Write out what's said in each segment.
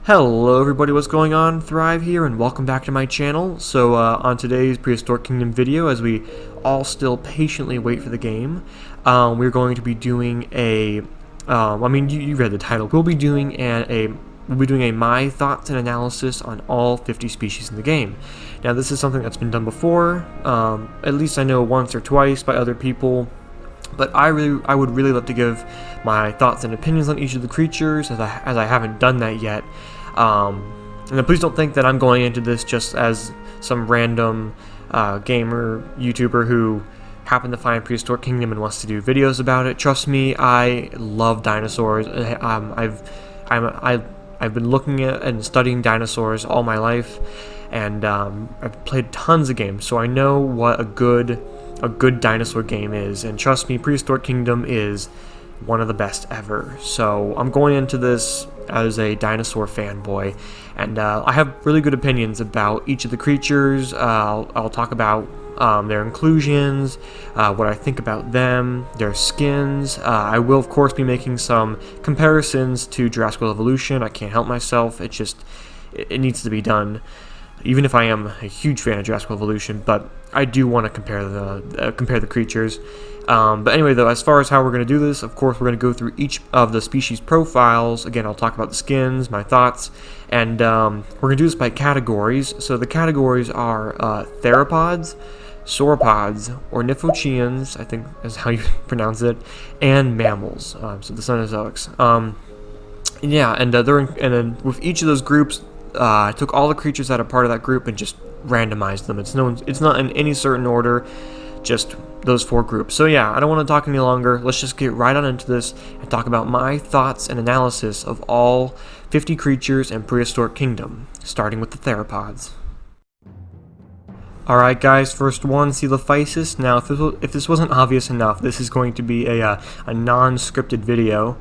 Hello everybody, what's going on? Thrive here and welcome back to my channel. So on today's Prehistoric Kingdom video, as we all still patiently wait for the game, we're going to be doing a, you read the title, we'll be doing a my thoughts and analysis on all 50 species in the game. Now this is something that's been done before, at least I know once or twice by other people. But I would really love to give my thoughts and opinions on each of the creatures, as I haven't done that yet. And then please don't think that I'm going into this just as some random gamer YouTuber who happened to find Prehistoric Kingdom and wants to do videos about it. Trust me, I love dinosaurs. I've been looking at and studying dinosaurs all my life, and I've played tons of games, so I know what a good dinosaur game is, and trust me, Prehistoric Kingdom is one of the best ever. So I'm going into this as a dinosaur fanboy, and I have really good opinions about each of the creatures. I'll talk about their inclusions, what I think about them, their skins. I will of course be making some comparisons to Jurassic World Evolution. I can't help myself, it needs to be done, even if I am a huge fan of Jurassic World Evolution, but I do want to compare the creatures. But anyway, though, as far as how we're going to do this, of course, we're going to go through each of the species profiles. Again, I'll talk about the skins, my thoughts, and we're going to do this by categories. So the categories are Theropods, Sauropods, Ornithischians, I think is how you pronounce it, and Mammals, so the Cenozoics. Yeah, and then with each of those groups, I took all the creatures that are part of that group and just randomized them. It's not in any certain order, just those four groups. So yeah, I don't want to talk any longer. Let's just get right on into this and talk about my thoughts and analysis of all 50 creatures in Prehistoric Kingdom, starting with the Theropods. Alright guys, first one, Coelophysis. Now if this wasn't obvious enough, this is going to be a non-scripted video.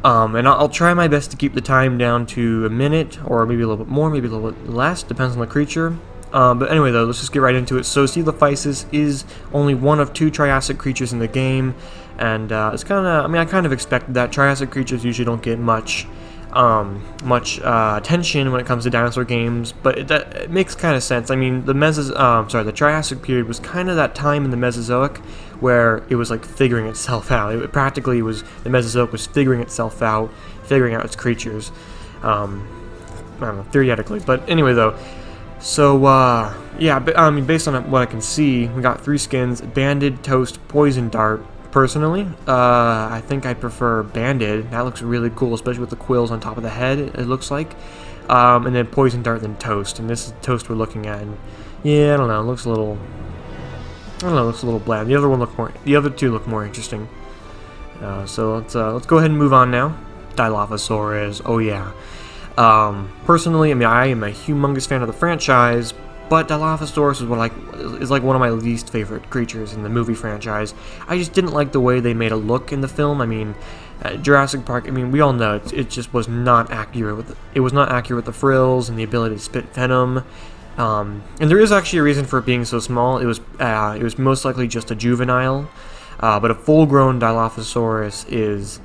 And I'll try my best to keep the time down to a minute, or maybe a little bit more, maybe a little bit less, depends on the creature. But anyway though, let's just get right into it. So Coelophysis is only one of two Triassic creatures in the game, and it's I kind of expected that. Triassic creatures usually don't get much attention when it comes to dinosaur games, but it makes kind of sense. I mean, the Triassic period was kind of that time in the Mesozoic where it was like figuring itself out. The Mesozoic was figuring itself out, figuring out its creatures. I don't know, theoretically, but anyway though. So yeah, but I mean, based on what I can see, we got three skins: Banded, Toast, Poison Dart. Personally, I think I prefer Banded. That looks really cool, especially with the quills on top of the head, it looks like. And then Poison Dart, then Toast. And this is Toast we're looking at. And yeah, I don't know, it looks a little bland. The other two look more interesting. So let's go ahead and move on now. Dilophosaurus, oh yeah. Personally, I mean, I am a humongous fan of the franchise, but Dilophosaurus is like one of my least favorite creatures in the movie franchise. I just didn't like the way they made it look in the film. I mean, Jurassic Park, I mean, we all know it just was not accurate with the frills and the ability to spit venom. And there is actually a reason for it being so small. It was most likely just a juvenile, but a full-grown Dilophosaurus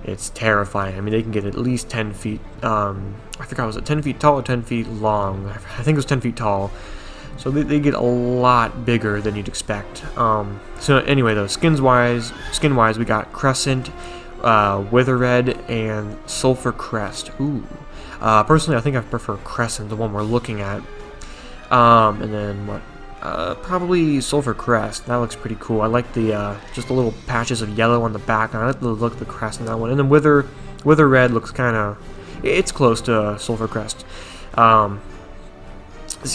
it's terrifying. I mean, they can get at least 10 feet, I forgot, was it 10 feet tall or 10 feet long? I think it was 10 feet tall. So they get a lot bigger than you'd expect. So anyway though, skin-wise, we got Crescent, Wither Red, and Sulfur Crest. Ooh. Personally, I think I prefer Crescent, the one we're looking at. And then what? Probably Sulfur Crest. That looks pretty cool. I like the just the little patches of yellow on the back, and I like the look of the crest in that one. And then Wither Red looks kind of, it's close to Sulfur Crest. So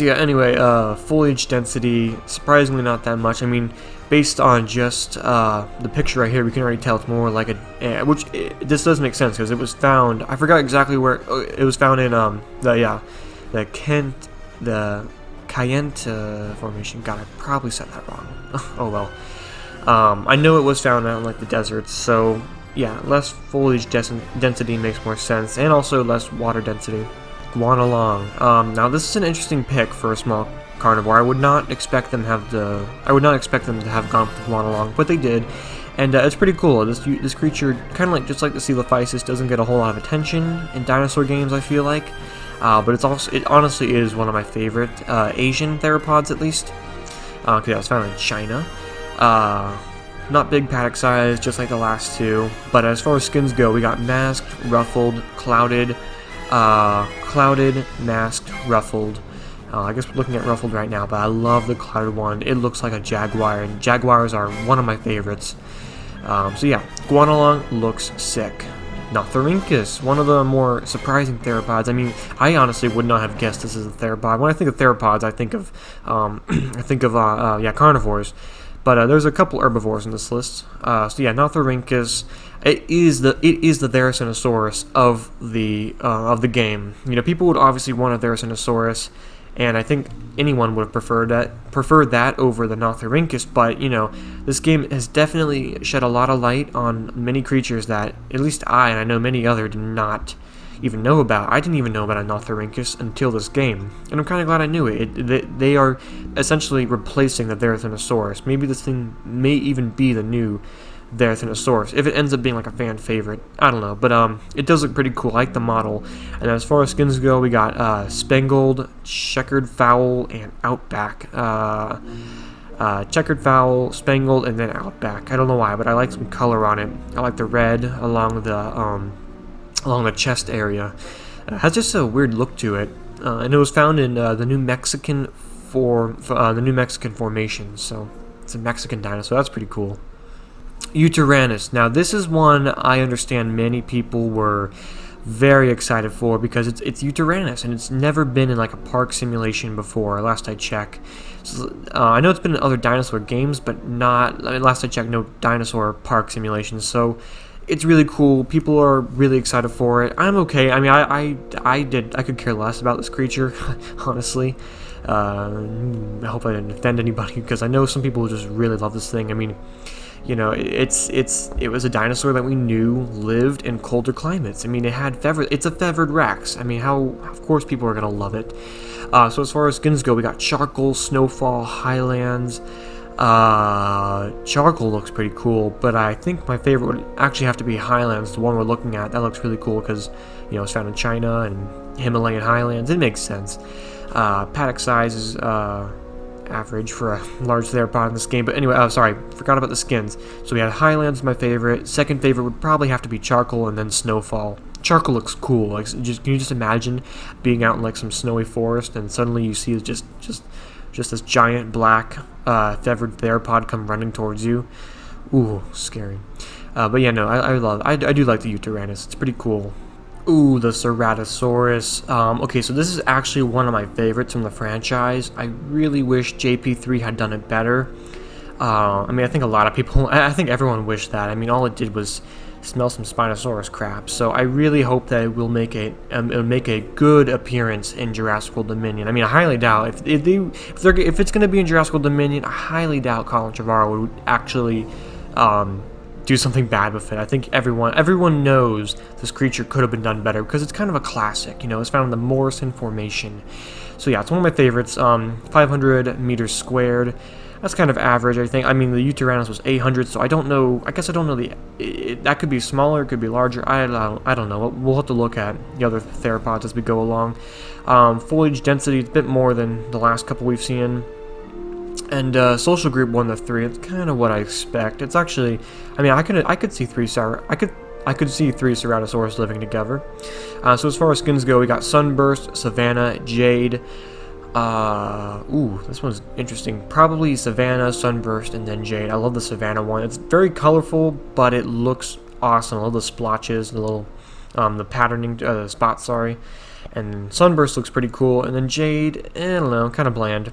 yeah, anyway, foliage density, surprisingly not that much. I mean, based on just the picture right here, we can already tell it's more like this does make sense, because it was found, I forgot exactly where, it was found in, the Cayenne formation. God, I probably said that wrong. Oh well. I know it was found out in like the deserts, so yeah, less foliage density makes more sense, and also less water density. Guanalong. Now this is an interesting pick for a small carnivore. I would not expect them to have gone with Guanalong, but they did, And it's pretty cool. This creature, kind of like just like the Coelophysis, doesn't get a whole lot of attention in dinosaur games, I feel like. But it honestly is one of my favorite Asian theropods, at least. Because it was found in China. Not big paddock size, just like the last two. But as far as skins go, we got masked, ruffled, clouded, masked, ruffled. I guess we're looking at ruffled right now, but I love the clouded one. It looks like a jaguar, and jaguars are one of my favorites. So yeah, Guanalong looks sick. Nothorhynchus, one of the more surprising theropods. I mean, I honestly would not have guessed this is a theropod. When I think of theropods, I think of carnivores. But there's a couple herbivores in this list. So yeah, Nothorhynchus. It is the Therizinosaurus of the game. You know, people would obviously want a Therizinosaurus, and I think anyone would have preferred that over the Nothorhynchus. But you know, this game has definitely shed a lot of light on many creatures that at least I, and I know many others, did not even know about. I didn't even know about a Nothorhynchus until this game, and I'm kind of glad I knew it. They are essentially replacing the Therizinosaurus. Maybe this thing may even be the new Therizinosaurus, if it ends up being like a fan favorite. I don't know, but it does look pretty cool. I like the model. And as far as skins go, we got Spangled, Checkered Fowl, and Outback. Checkered Fowl, Spangled, and then Outback. I don't know why, but I like some color on it. I like the red along the chest area. It has just a weird look to it, and it was found in the New Mexican formation. So it's a Mexican dinosaur. That's pretty cool. Yutyrannus. Now this is one I understand many people were very excited for because it's Yutyrannus, and it's never been in like a park simulation before, last I checked. So, I know it's been in other dinosaur games, but not, last I checked, no dinosaur park simulations. So it's really cool. People are really excited for it. I'm okay. I mean, I could care less about this creature, honestly. I hope I didn't offend anybody, because I know some people just really love this thing. I mean, you know, it was a dinosaur that we knew lived in colder climates. I mean, it had it's a feathered Rex. I mean, of course people are gonna love it. So as far as skins go, we got Charcoal, Snowfall, Highlands. Charcoal looks pretty cool, but I think my favorite would actually have to be Highlands, the one we're looking at. That looks really cool because, you know, it's found in China and Himalayan highlands. It makes sense. Paddock size is average for a large theropod in this game. But anyway, sorry, forgot about the skins. So we had Highlands, my favorite. Second favorite would probably have to be Charcoal, and then Snowfall. Charcoal looks cool. Like, can you just imagine being out in like some snowy forest, and suddenly you see just this giant black feathered theropod come running towards you? Ooh, scary. But yeah, no, I do like the Yutyrannus. It's pretty cool. Ooh, the Ceratosaurus. Okay, so this is actually one of my favorites from the franchise. I really wish JP3 had done it better. I mean, I think a lot of people, I think everyone wished that. I mean, all it did was smell some Spinosaurus crap. So I really hope that it will make a good appearance in Jurassic World Dominion. I mean, I highly doubt if it's going to be in Jurassic World Dominion, I highly doubt Colin Trevorrow would actually do something bad with it. I think everyone knows this creature could have been done better because it's kind of a classic. You know, it's found in the Morrison Formation. So yeah, it's one of my favorites. 500 meters squared. That's kind of average, I think. I mean, the Yutyrannus was 800, so I don't know. I guess I don't know that could be smaller, it could be larger. I don't know. We'll have to look at the other theropods as we go along. Foliage density is a bit more than the last couple we've seen. And social group 1 to 3. It's kind of what I expect. It's actually, I mean, I could see three Ceratosaurus living together. So as far as skins go, we got Sunburst, Savannah, Jade. Ooh, this one's interesting. Probably Savannah, Sunburst, and then Jade. I love the Savannah one. It's very colorful, but it looks awesome. I love the splotches, the little, the patterning, the spots, sorry. And Sunburst looks pretty cool. And then Jade, I don't know, kind of bland.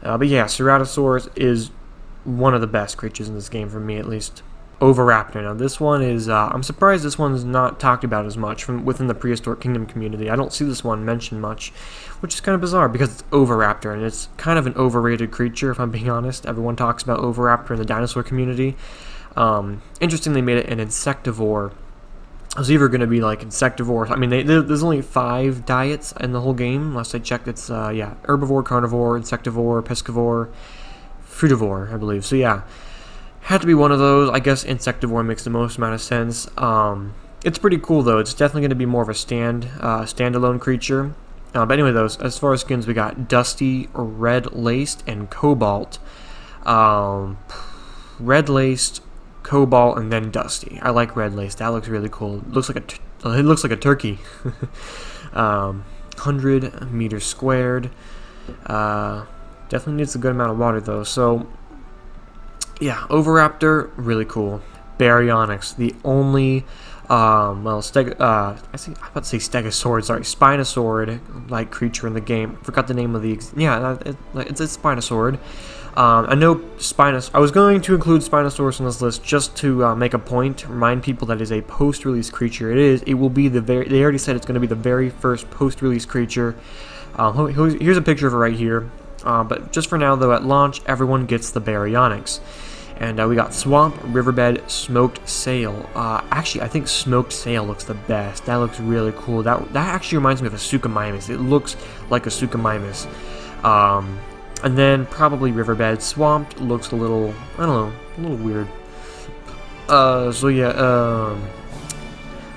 But yeah, Ceratosaurus is one of the best creatures in this game, for me at least. Oviraptor. Now this one is, I'm surprised this one's not talked about as much from within the Prehistoric Kingdom community. I don't see this one mentioned much, which is kind of bizarre because it's Oviraptor, and it's kind of an overrated creature, if I'm being honest. Everyone talks about Oviraptor in the dinosaur community. Interesting, they made it an insectivore. It was either going to be like insectivore. I mean, there's only 5 diets in the whole game. Last I checked, it's yeah, herbivore, carnivore, insectivore, pescivore, frutivore, I believe. So yeah, Had to be one of those. I guess Insectivore makes the most amount of sense. It's pretty cool though. It's definitely going to be more of a standalone creature. But anyway, those as far as skins, we got Dusty, Red Laced, and Cobalt. Red Laced, Cobalt, and then Dusty. I like Red Laced. That looks really cool. It looks like a turkey. 100 meters squared. Definitely needs a good amount of water though. So yeah, Oviraptor, really cool. Baryonyx, the only I'm about to say Stegosaurus, sorry, Spinosaurus-like creature in the game. Forgot the name of the it's a Spinosaurid. I know I was going to include Spinosaurus on this list just to make a point, to remind people that it is a post-release creature. It will be they already said it's going to be the very first post-release creature. Here's a picture of it right here. But just for now, though, at launch, everyone gets the Baryonyx. And we got Swamp, Riverbed, Smoked Sail. Actually, I think Smoked Sail looks the best. That looks really cool. That actually reminds me of a Suchomimus. It looks like a Suchomimus. And then probably Riverbed. Swamped looks a little, I don't know, a little weird. So yeah,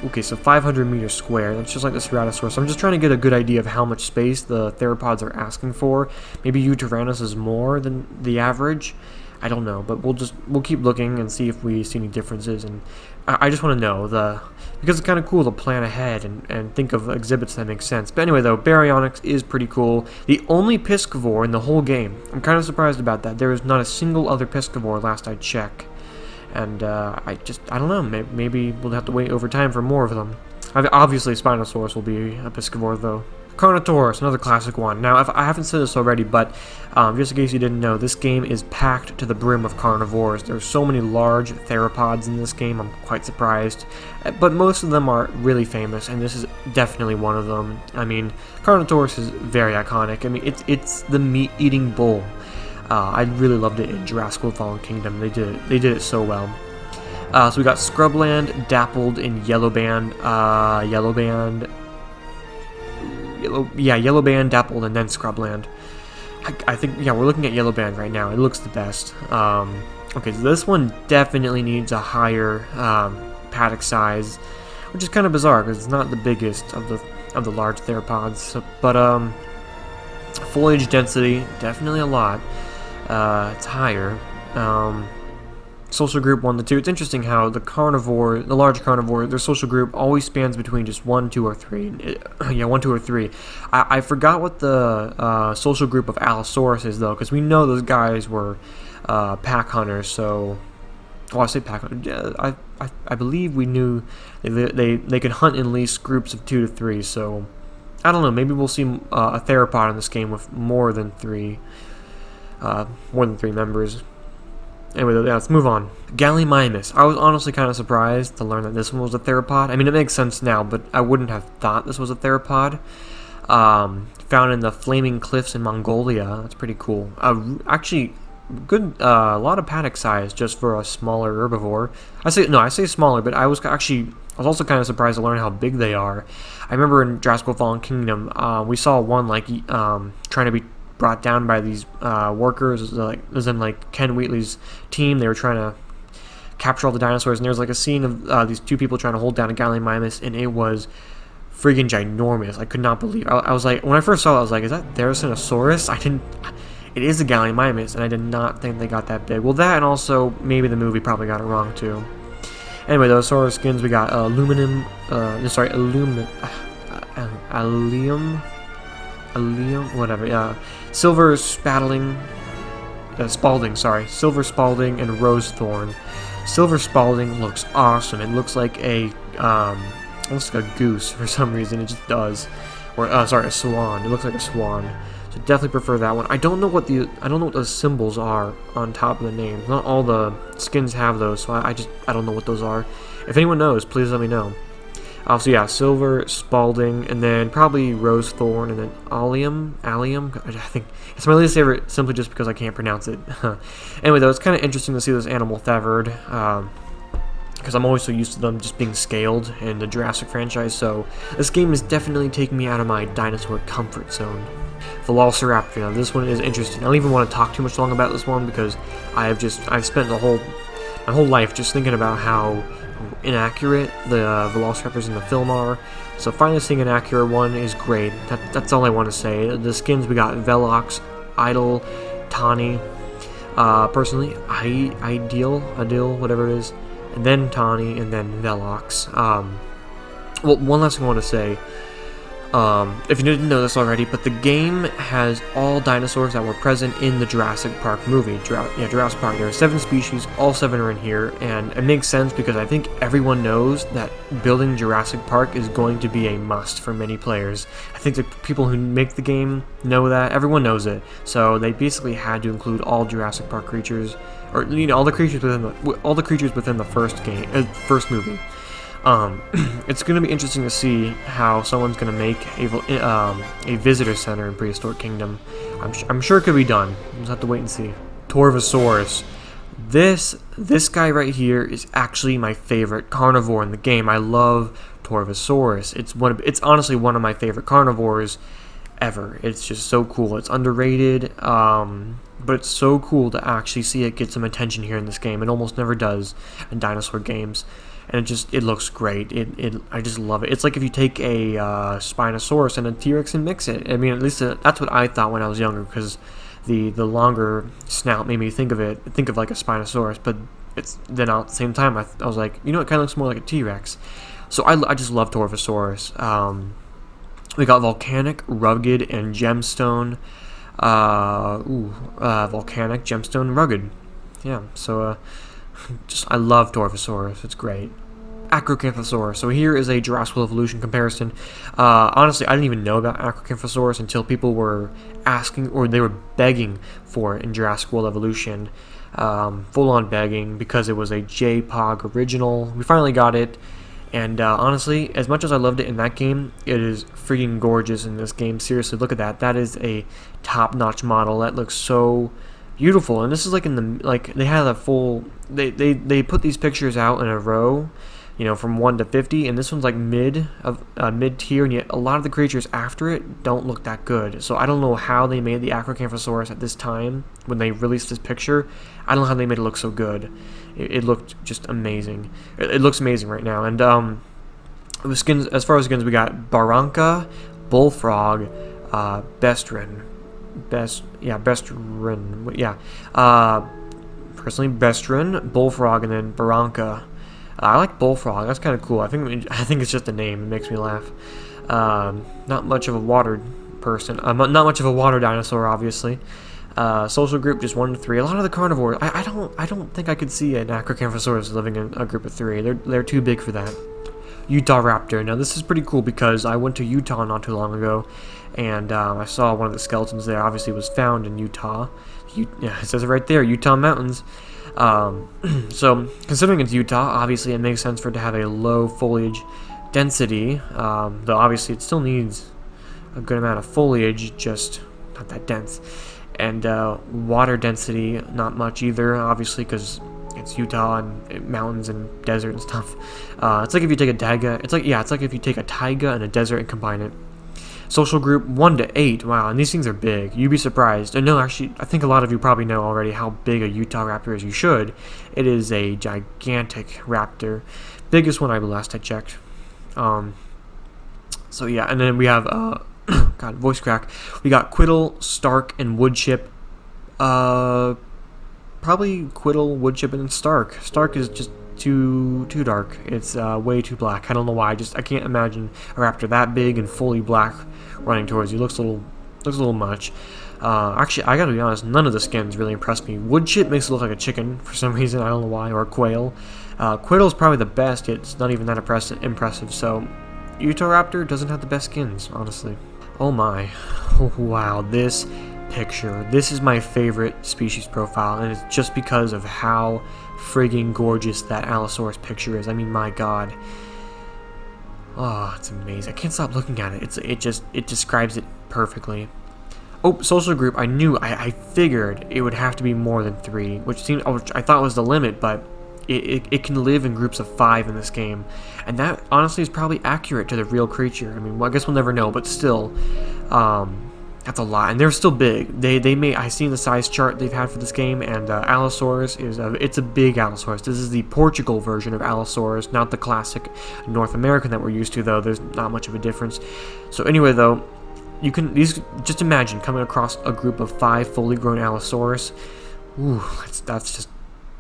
okay, so 500 meters square. That's just like the Ceratosaurus. So I'm just trying to get a good idea of how much space the Theropods are asking for. Maybe Utyrannus is more than the average. I don't know, but we'll keep looking and see if we see any differences. And I just want to know because it's kind of cool to plan ahead and think of exhibits that make sense. But anyway, though, Baryonyx is pretty cool. The only Piscivore in the whole game. I'm kind of surprised about that. There is not a single other Piscivore last I checked. And I don't know. Maybe we'll have to wait over time for more of them. Obviously, Spinosaurus will be a Piscivore, though. Carnotaurus, another classic one. Now, I haven't said this already, but just in case you didn't know, this game is packed to the brim of carnivores. There's so many large theropods in this game, I'm quite surprised. But most of them are really famous, and this is definitely one of them. I mean, Carnotaurus is very iconic. I mean, it's the meat-eating bull. I really loved it in Jurassic World Fallen Kingdom. They did it so well. So we got Scrubland, Dappled, and Yellowband. Yellowband, Dappled, and then Scrubland. I think, yeah, we're looking at Yellowband right now. It looks the best. Okay, so this one definitely needs a higher paddock size, which is kind of bizarre because it's not the biggest of the large theropods. So, but foliage density, definitely a lot. It's higher. Social group 1 to 2. It's interesting how the large carnivore, their social group always spans between just 1, 2, or 3. Yeah, 1, 2, or 3. I forgot what the social group of Allosaurus is, though, because we know those guys were pack hunters. So, well, I say pack hunters. I believe we knew they could hunt in least groups of 2 to 3. So, I don't know. Maybe we'll see a theropod in this game with more than 3 members. Anyway, yeah, let's move on. Gallimimus. I was honestly kind of surprised to learn that this one was a theropod. I mean, it makes sense now, but I wouldn't have thought this was a theropod. Found in the Flaming Cliffs in Mongolia. That's pretty cool. Actually, good. A lot of paddock size just for a smaller herbivore. I say smaller, but I was also kind of surprised to learn how big they are. I remember in Jurassic World Fallen Kingdom, we saw one trying to be brought down by these workers. It was in like Ken Wheatley's team. They were trying to capture all the dinosaurs, and there was like a scene of these 2 people trying to hold down a Gallimimus, and it was friggin' ginormous. I could not believe. I was like, when I first saw it, I was like, is that Therocentosaurus? It is a Gallimimus, and I did not think they got that big. Well, that and also maybe the movie probably got it wrong too. Anyway, those Saurus skins, we got Allium, whatever, yeah. Silver Spalding, Silver Spalding and Rose Thorn. Silver Spalding looks awesome. It looks like a goose for some reason. It just does. Or a swan. It looks like a swan. So definitely prefer that one. I don't know what those symbols are on top of the names. Not all the skins have those, so I don't know what those are. If anyone knows, please let me know. So yeah, Silver Spalding, and then probably Rose Thorn, and then Allium. I think it's my least favorite simply just because I can't pronounce it. Anyway, though, it's kind of interesting to see this animal thevered, because I'm always so used to them just being scaled in the Jurassic franchise. So this game is definitely taking me out of my dinosaur comfort zone. Velociraptor. Now this one is interesting. I don't even want to talk too much long about this one because I've spent the whole my whole life just thinking about how inaccurate the velociraptors in the film are. So finally seeing an accurate one is great. That's all I want to say. The skins, we got Velox, Idle, Tawny. Personally, Ideal, whatever it is, and then Tawny, and then Velox. Well, one last thing I want to say. If you didn't know this already, but the game has all dinosaurs that were present in the Jurassic Park movie. Jurassic Park. There are 7 species, all 7 are in here, and it makes sense because I think everyone knows that building Jurassic Park is going to be a must for many players. I think the people who make the game know that. Everyone knows it. So they basically had to include all Jurassic Park creatures, or all the creatures within the first movie. It's going to be interesting to see how someone's going to make a visitor center in Prehistoric Kingdom. I'm sure it could be done. We'll just have to wait and see. Torvosaurus. This guy right here is actually my favorite carnivore in the game. I love Torvosaurus. It's honestly one of my favorite carnivores ever. It's just so cool. It's underrated, but it's so cool to actually see it get some attention here in this game. It almost never does in dinosaur games. And it looks great. I just love it. It's like if you take a Spinosaurus and a T-Rex and mix it. I mean, at least that's what I thought when I was younger, because the longer snout made me think of like a Spinosaurus. But then at the same time, I was like, it kind of looks more like a T-Rex. So I just love Torvosaurus. We got Volcanic, Rugged, and Gemstone. Volcanic, Gemstone, Rugged. Yeah. So I love Torvosaurus. It's great. Acrocanthosaurus. So here is a Jurassic World Evolution comparison. Honestly, I didn't even know about Acrocanthosaurus until people were asking, or they were begging for it in Jurassic World Evolution. Full-on begging, because it was a JPOG original. We finally got it, and honestly, as much as I loved it in that game, it is freaking gorgeous in this game. Seriously, look at that. That is a top-notch model. That looks so beautiful. And this is like they had a full, they put these pictures out in a row, from 1 to 50, and this one's like mid tier, and yet a lot of the creatures after it don't look that good. So I don't know how they made the Acrocanthosaurus at this time when they released this picture. I don't know how they made it look so good. It looked just amazing. It looks amazing right now. And the skins, as far as skins, we got Barranca, Bullfrog, Bestrin. Personally, Bestrin, Bullfrog, and then Barranca. I like Bullfrog. That's kind of cool. I think it's just a name. It makes me laugh. Not much of a water person. Not much of a water dinosaur, obviously. Social group just 1 to 3. A lot of the carnivores. I don't think I could see an Acrocanthosaurus living in a group of 3. They're too big for that. Utahraptor. Now this is pretty cool because I went to Utah not too long ago, and I saw one of the skeletons there. Obviously, was found in Utah. It says it right there, Utah mountains. So considering it's Utah, obviously it makes sense for it to have a low foliage density. Though obviously it still needs a good amount of foliage, just not that dense. And water density, not much either, obviously, because it's Utah and mountains and desert and stuff. It's like if you take a taiga. It's like if you take a taiga and a desert and combine it. Social group 1 to 8. Wow, and these things are big. You'd be surprised. And no, actually, I think a lot of you probably know already how big a Utahraptor is. You should. It is a gigantic raptor, biggest one last I checked. So yeah, and then we have God, voice crack. We got Quiddle, Stark, and Woodchip. Probably Quiddle, Woodchip, and Stark. Stark is just too dark. It's way too black. I don't know why. I can't imagine a raptor that big and fully black running towards you. Looks a little much. Actually, I gotta be honest, none of the skins really impressed me. Woodchip makes it look like a chicken for some reason. I don't know why. Or a quail. Quiddle's probably the best, yet it's not even that impressive. So Utahraptor doesn't have the best skins, honestly. Oh my. Oh, wow, this picture. This is my favorite species profile, and it's just because of how friggin' gorgeous that Allosaurus picture is. I mean, my god. Oh, it's amazing. I can't stop looking at it. It describes it perfectly. Oh, social group. I figured it would have to be more than 3, which I thought was the limit, but it can live in groups of 5 in this game, and that honestly is probably accurate to the real creature. I mean, well, I guess we'll never know, but still, That's a lot, and they're still big. They may I seen the size chart they've had for this game, and Allosaurus is it's a big Allosaurus. This is the Portugal version of Allosaurus, not the classic North American that we're used to. Though there's not much of a difference. So anyway, though, you can just imagine coming across a group of 5 fully grown Allosaurus. Ooh, that's just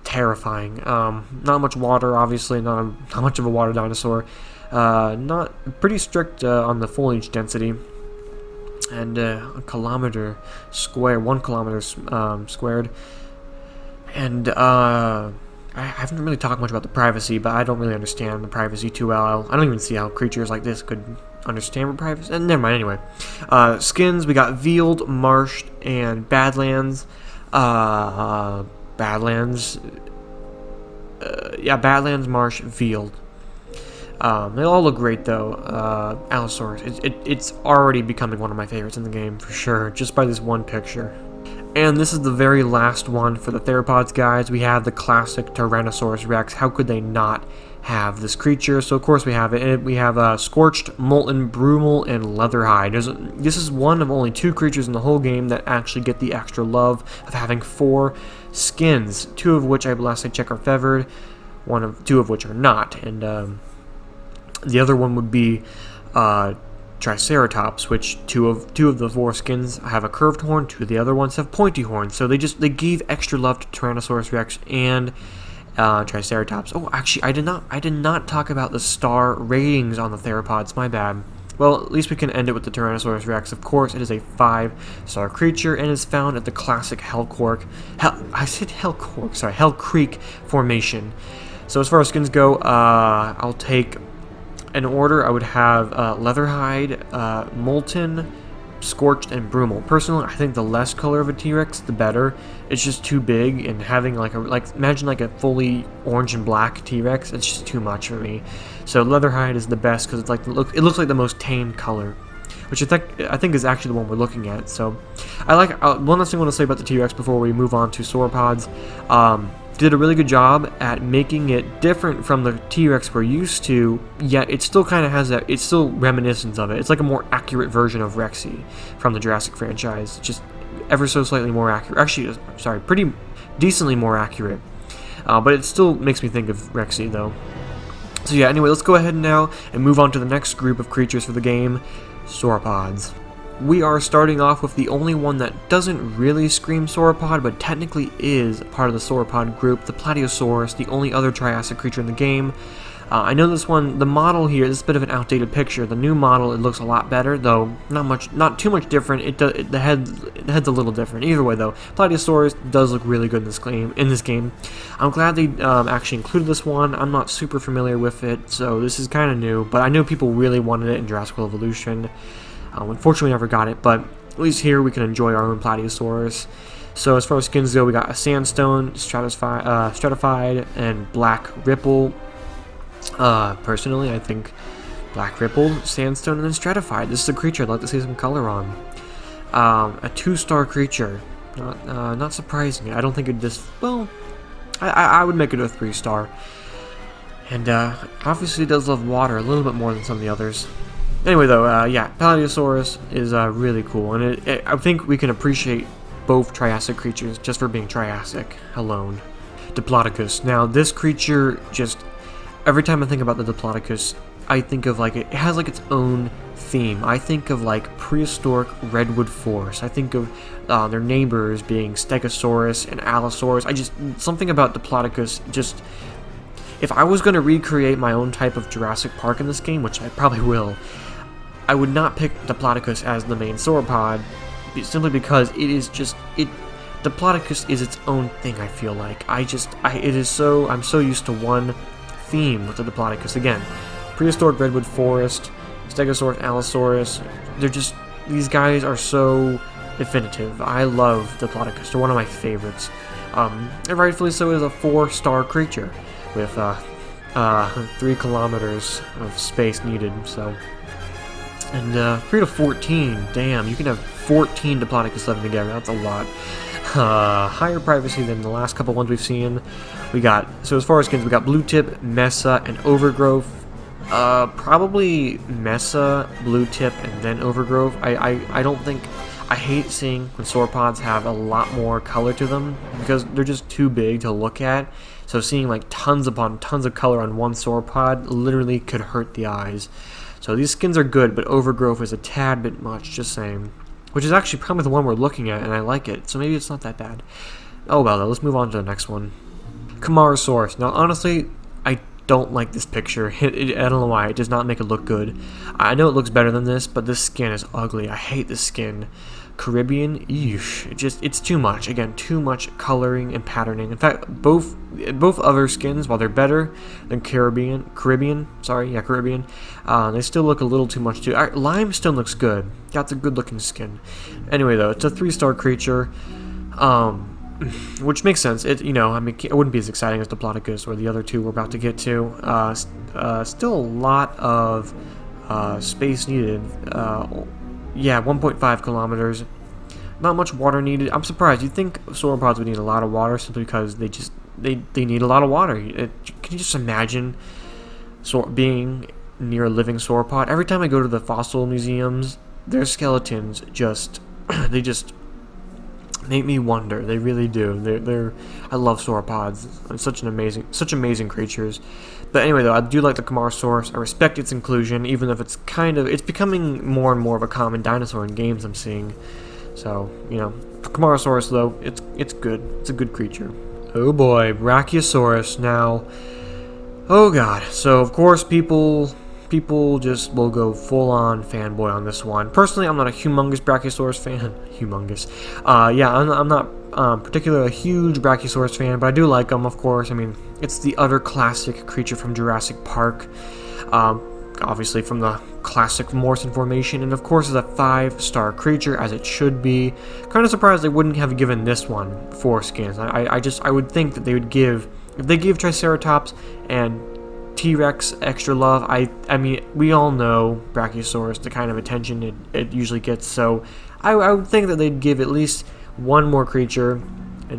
terrifying. Not much water, obviously, not much of a water dinosaur. Not pretty strict on the foliage density. And a kilometer square, 1 kilometer squared. And I haven't really talked much about the privacy, but I don't really understand the privacy too well. I don't even see how creatures like this could understand privacy. And never mind. Anyway, skins, we got Veiled, Marshed, and Badlands. Badlands. Yeah, Badlands, Marsh, Veiled. They all look great though. Allosaurus, it's already becoming one of my favorites in the game for sure, just by this one picture. And this is the very last one for the Theropods, guys. We have the classic Tyrannosaurus Rex. How could they not have this creature? So of course we have it. We have Scorched, Molten, Brumal, and Leatherhide. This is one of only 2 creatures in the whole game that actually get the extra love of having 4 skins, 2 of which last I checked are feathered, 2 of which are not, and the other one would be Triceratops, which two of the 4 skins have a curved horn, 2 of the other ones have pointy horns. So they gave extra love to Tyrannosaurus Rex and Triceratops. Oh, actually, I did not talk about the star ratings on the Theropods. My bad. Well, at least we can end it with the Tyrannosaurus Rex. Of course, it is a 5-star creature and is found at the classic Hell Creek formation. So as far as skins go, I'll take. In order, I would have Leatherhide, Molten, Scorched, and Brumal. Personally, I think the less color of a T-Rex, the better. It's just too big, and having imagine a fully orange and black T-Rex, it's just too much for me. So Leatherhide is the best because it looks like the most tame color, which I think is actually the one we're looking at. So I like one last thing I want to say about the T-Rex before we move on to Sauropods. Did a really good job at making it different from the T-Rex we're used to, yet it still kind of has that, it's still reminiscent of it. It's like a more accurate version of Rexy from the Jurassic franchise, just ever so slightly more accurate. Actually, sorry, pretty decently more accurate. But it still makes me think of Rexy, though. So yeah, anyway, let's go ahead now and move on to the next group of creatures for the game, Sauropods. We are starting off with the only one that doesn't really scream Sauropod, but technically is part of the Sauropod group, the Plateosaurus, the only other Triassic creature in the game. I know this one, the model here, this is a bit of an outdated picture. The new model, it looks a lot better, though not too much different. The head's a little different. Either way, though, Plateosaurus does look really good in this game. I'm glad they actually included this one. I'm not super familiar with it, so this is kind of new, but I know people really wanted it in Jurassic World Evolution. Unfortunately, I never got it, but at least here we can enjoy our own Plateosaurus. So as far as skins go, we got a Sandstone, Stratified, and Black Ripple. Personally, I think Black Ripple, Sandstone, and then Stratified. This is a creature I'd like to see some color on. A 2-star creature. Not surprising. I don't think it just... Well, I would make it a 3-star. And obviously it does love water a little bit more than some of the others. Anyway, though, yeah, Plateosaurus is really cool, and I think we can appreciate both Triassic creatures just for being Triassic alone. Diplodocus. Now, this creature just... Every time I think about the Diplodocus, I think of, it has, its own theme. I think of, prehistoric redwood forest. I think of their neighbors being Stegosaurus and Allosaurus. Something about Diplodocus just... If I was going to recreate my own type of Jurassic Park in this game, which I probably will, I would not pick Diplodocus as the main sauropod, simply because it is just Diplodocus is its own thing. I feel like I'm so used to one theme with the Diplodocus. Again, prehistoric redwood forest, Stegosaurus, Allosaurus. These guys are so definitive. I love Diplodocus. They're one of my favorites. And rightfully so, it is a 4-star creature with 3 kilometers of space needed. So. And 3 to 14, damn, you can have 14 Diplodocus living together, that's a lot. Higher privacy than the last couple ones we've seen. So as far as skins, we got Blue Tip, Mesa, and Overgrowth. Probably Mesa, Blue Tip, and then Overgrowth. I hate seeing when sauropods have a lot more color to them because they're just too big to look at. So seeing like tons upon tons of color on one sauropod literally could hurt the eyes. So these skins are good, but overgrowth is a tad bit much, just saying. Which is actually probably the one we're looking at, and I like it, so maybe it's not that bad. Oh well, let's move on to the next one. Camarasaurus. Now honestly, I don't like this picture. I don't know why, it does not make it look good. I know it looks better than this, but this skin is ugly. I hate this skin. Caribbean, eesh, it's too much. Again, too much coloring and patterning. In fact, both other skins, while they're better than Caribbean, they still look a little too much too. Limestone looks good. That's a good looking skin. Anyway, though, it's a 3-star creature, which makes sense. It wouldn't be as exciting as Diplodocus or the other two we're about to get to. Still a lot of space needed. Yeah, 1.5 kilometers. Not much water needed. I'm surprised. You'd think sauropods would need a lot of water simply because they need a lot of water. Can you just imagine being near a living sauropod? Every time I go to the fossil museums, their skeletons they just make me wonder. They really do. I love sauropods. It's such amazing creatures. But anyway, though, I do like the Camarasaurus. I respect its inclusion, even if it's becoming more and more of a common dinosaur in games I'm seeing. So, Camarasaurus, though, it's good. It's a good creature. Oh boy, Brachiosaurus. Now, oh god. So, of course, people just will go full-on fanboy on this one. Personally, I'm not a humongous Brachiosaurus fan. Humongous. Yeah, I'm not particularly a huge Brachiosaurus fan, but I do like them, of course. I mean, it's the utter classic creature from Jurassic Park. Obviously from the classic Morrison formation, and of course is a 5-star creature, as it should be. Kind of surprised they wouldn't have given this one 4 skins. I would think that they would give, if they gave Triceratops and T-Rex extra love. I mean, we all know Brachiosaurus, the kind of attention it usually gets, so I would think that they'd give at least one more creature,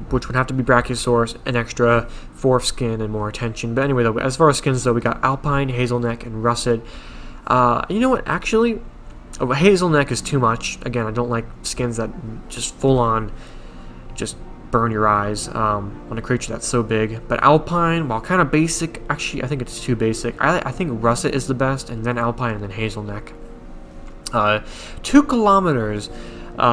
which would have to be Brachiosaurus, an extra 4th skin and more attention. But anyway, though, as far as skins, though, we got Alpine, Hazelneck, and Russet. You know what, actually, Hazelneck is too much. Again, I don't like skins that just full-on just burn your eyes on a creature that's so big. But Alpine, while kind of basic, actually, I think it's too basic. I think Russet is the best, and then Alpine, and then Hazelneck. 2 kilometers.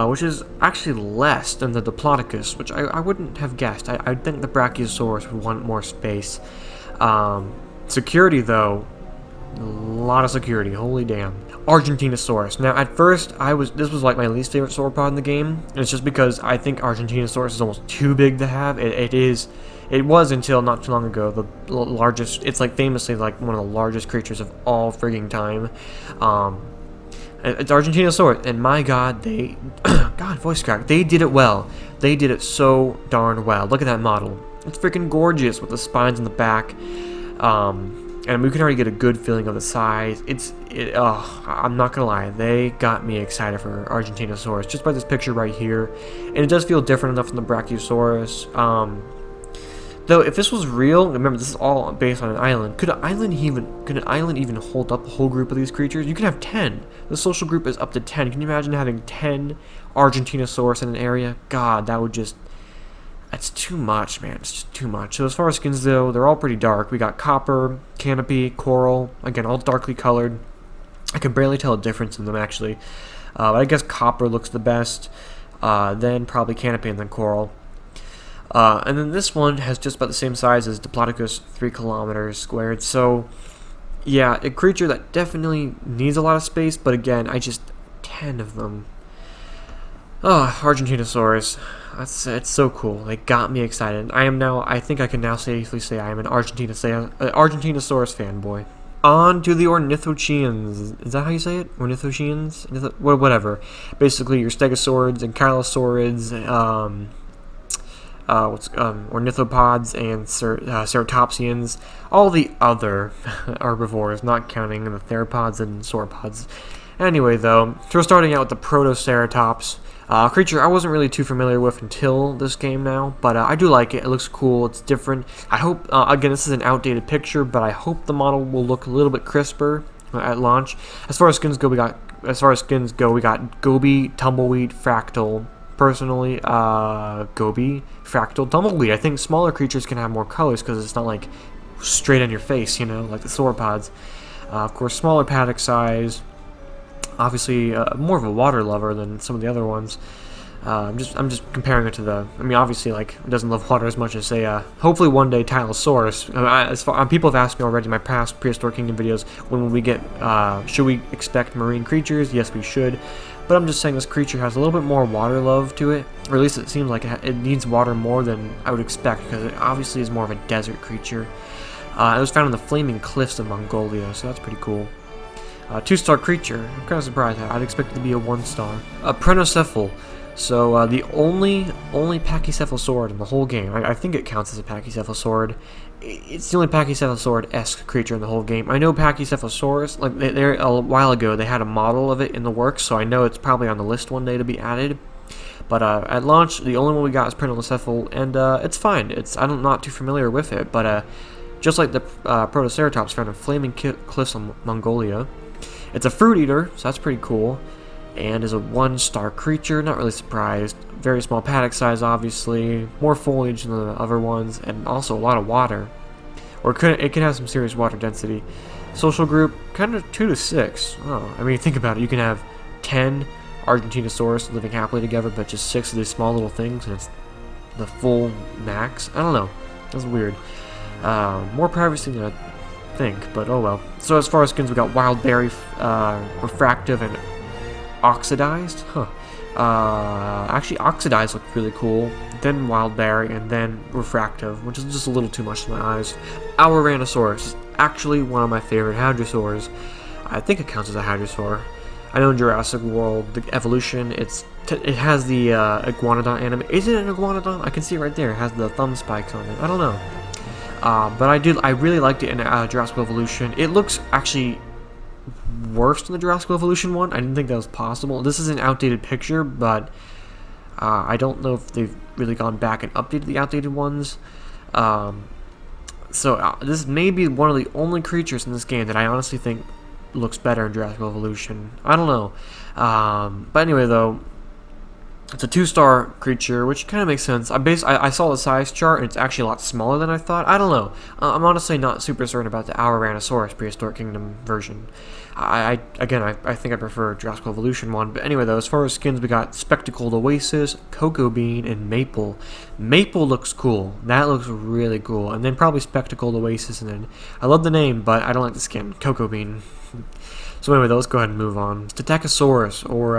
Which is actually less than the Diplodocus, which I wouldn't have guessed. I think the Brachiosaurus would want more space. Security, though, a lot of security. Holy damn. Argentinosaurus. Now, at first, this was like my least favorite sauropod in the game. And it's just because I think Argentinosaurus is almost too big to have. It was until not too long ago the largest. It's like famously like one of the largest creatures of all frigging time. It's Argentinosaurus, and my god, God, voice crack, they did it well. They did it so darn well. Look at that model. It's freaking gorgeous with the spines in the back. And we can already get a good feeling of the size. I'm not gonna lie, they got me excited for Argentinosaurus just by this picture right here. And it does feel different enough from the Brachiosaurus. Though, if this was real, remember this is all based on an island. Could an island even hold up a whole group of these creatures? You can have 10. The social group is up to 10. Can you imagine having 10 Argentinosaurus in an area? God, that's too much, man. It's just too much. So as far as skins, though, they're all pretty dark. We got copper, canopy, coral. Again, all darkly colored. I can barely tell a difference in them, actually. But I guess copper looks the best. Then probably canopy, and then coral. And then this one has just about the same size as Diplodocus, 3 kilometers squared. So, yeah, a creature that definitely needs a lot of space, but again, 10 of them. Oh, Argentinosaurus. It's so cool. They got me excited. I think I can now safely say I am an Argentinosaurus fanboy. On to the Ornithischians. Is that how you say it? Ornithischians? Whatever. Basically, your Stegosaurids and Kylosaurids, ornithopods and ceratopsians, all the other herbivores, not counting the theropods and sauropods. Anyway, though, so we're starting out with the Protoceratops, a creature I wasn't really too familiar with until this game now, but I do like it. It looks cool. It's different. I hope, again, this is an outdated picture, but I hope the model will look a little bit crisper at launch. As far as skins go, we got as far as skins go, we got Gobi, Tumbleweed, Fractal. Personally, Gobi, Fractal, Tumbleweed. I think smaller creatures can have more colors because it's not like straight on your face, you know, like the Sauropods. Of course, smaller paddock size. Obviously, more of a water lover than some of the other ones. I'm just comparing it to the. I mean, obviously, like it doesn't love water as much as say. Hopefully, one day, Tylosaurus. People have asked me already in my past Prehistoric Kingdom videos, when will we get? Should we expect marine creatures? Yes, we should. But I'm just saying this creature has a little bit more water love to it, or at least it seems like it needs water more than I would expect, because it obviously is more of a desert creature. It was found in the flaming cliffs of Mongolia, so that's pretty cool. 2-star creature. I'm kind of surprised. I'd expect it to be a 1-star. A Prenocephal. So the only pachycephalosaurid in the whole game. I think it counts as a pachycephalosaurid. It's the only pachycephalosaurid-esque creature in the whole game. I know Pachycephalosaurus, like a while ago, they had a model of it in the works, so I know it's probably on the list one day to be added. But at launch, the only one we got is Prenocephal, and it's fine. I'm not too familiar with it, but just like the Protoceratops found in flaming cliffs of Mongolia, it's a fruit eater, so that's pretty cool. And is a 1-star creature, not really surprised. Very small paddock size, obviously. More foliage than the other ones, and also a lot of water. Or it could have some serious water density. Social group, kind of 2 to 6. Oh, I mean, think about it. You can have 10 Argentinosaurus living happily together, but just 6 of these small little things, and it's the full max. I don't know. That's weird. More privacy than I think, but oh well. So as far as skins, we got Wild Berry, Refractive, and Oxidized? Actually, Oxidized looked really cool, then Wild Berry, and then Refractive, which is just a little too much to my eyes. Ouranosaurus, actually one of my favorite hadrosaurs. I think it counts as a hadrosaur. I know in Jurassic World, the evolution, it has the iguanodon anime. Is it an iguanodon? I can see it right there. It has the thumb spikes on it. I don't know. But I really liked it in Jurassic Evolution. It looks actually worse than the Jurassic Evolution one. I didn't think that was possible. This is an outdated picture, but I don't know if they've really gone back and updated the outdated ones. So this may be one of the only creatures in this game that I honestly think looks better in Jurassic Evolution. I don't know. But anyway, though, it's a 2-star creature, which kind of makes sense. I saw the size chart, and it's actually a lot smaller than I thought. I don't know. I'm honestly not super certain about the Ouranosaurus Prehistoric Kingdom version. I think I prefer Jurassic Evolution one. But anyway, though, as far as skins, we got Spectacled Oasis, Cocoa Bean, and Maple. Maple looks cool. That looks really cool. And then probably Spectacled Oasis, and then I love the name, but I don't like the skin. Cocoa Bean. So anyway, let's go ahead and move on. Stegosaurus, or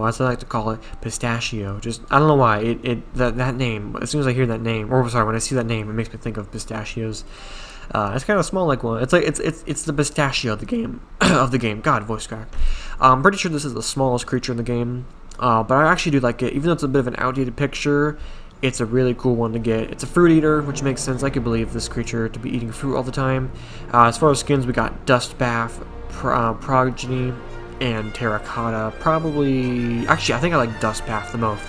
as I like to call it, Pistachio. Just, I don't know why, that name, as soon as I hear that name, or sorry, when I see that name, it makes me think of pistachios. It's kind of small like one. It's like, it's the pistachio of the game, God, voice crack. I'm pretty sure this is the smallest creature in the game, but I actually do like it, even though it's a bit of an outdated picture. It's a really cool one to get. It's a fruit eater, which makes sense. I could believe this creature to be eating fruit all the time. As far as skins, we got Dustbath, Progeny, and Terracotta. Probably, actually, I think I like Dustbath the most.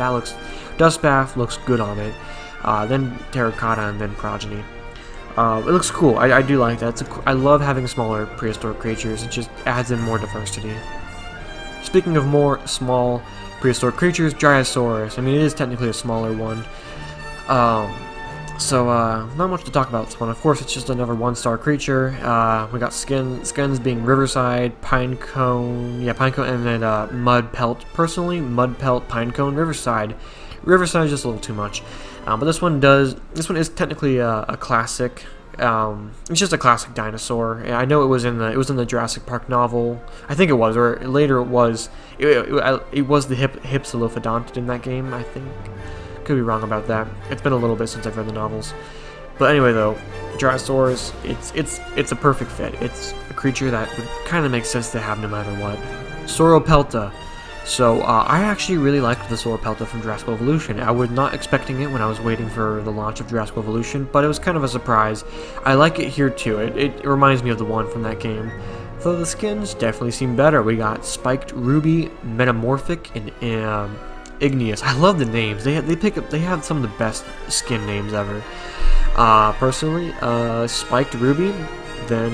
Dustbath looks good on it. Then Terracotta, and then Progeny. It looks cool. I do like that. I love having smaller prehistoric creatures. It just adds in more diversity. Speaking of more small prehistoric creatures, Dryosaurus. I mean, it is technically a smaller one. So, not much to talk about this one. Of course, it's just another 1-star creature. We got skins being Riverside, Pinecone, and then Mud Pelt. Personally, Mud Pelt, Pinecone, Riverside. Riverside is just a little too much. But this one is technically a classic. It's just a classic dinosaur. I know it was in the Jurassic Park novel. I think it was, or later it was. It was the Hypsilophodontid in that game, I think. Could be wrong about that. It's been a little bit since I've read the novels. But anyway, though, Dryosaurus, it's a perfect fit. It's a creature that would kind of make sense to have no matter what. Sauropelta. So, I actually really liked the Sauropelta from Jurassic Evolution. I was not expecting it when I was waiting for the launch of Jurassic Evolution, but it was kind of a surprise. I like it here too. It reminds me of the one from that game. Though the skins definitely seem better. We got Spiked Ruby, Metamorphic, and Igneous. I love the names. They have some of the best skin names ever. Personally, Spiked Ruby, then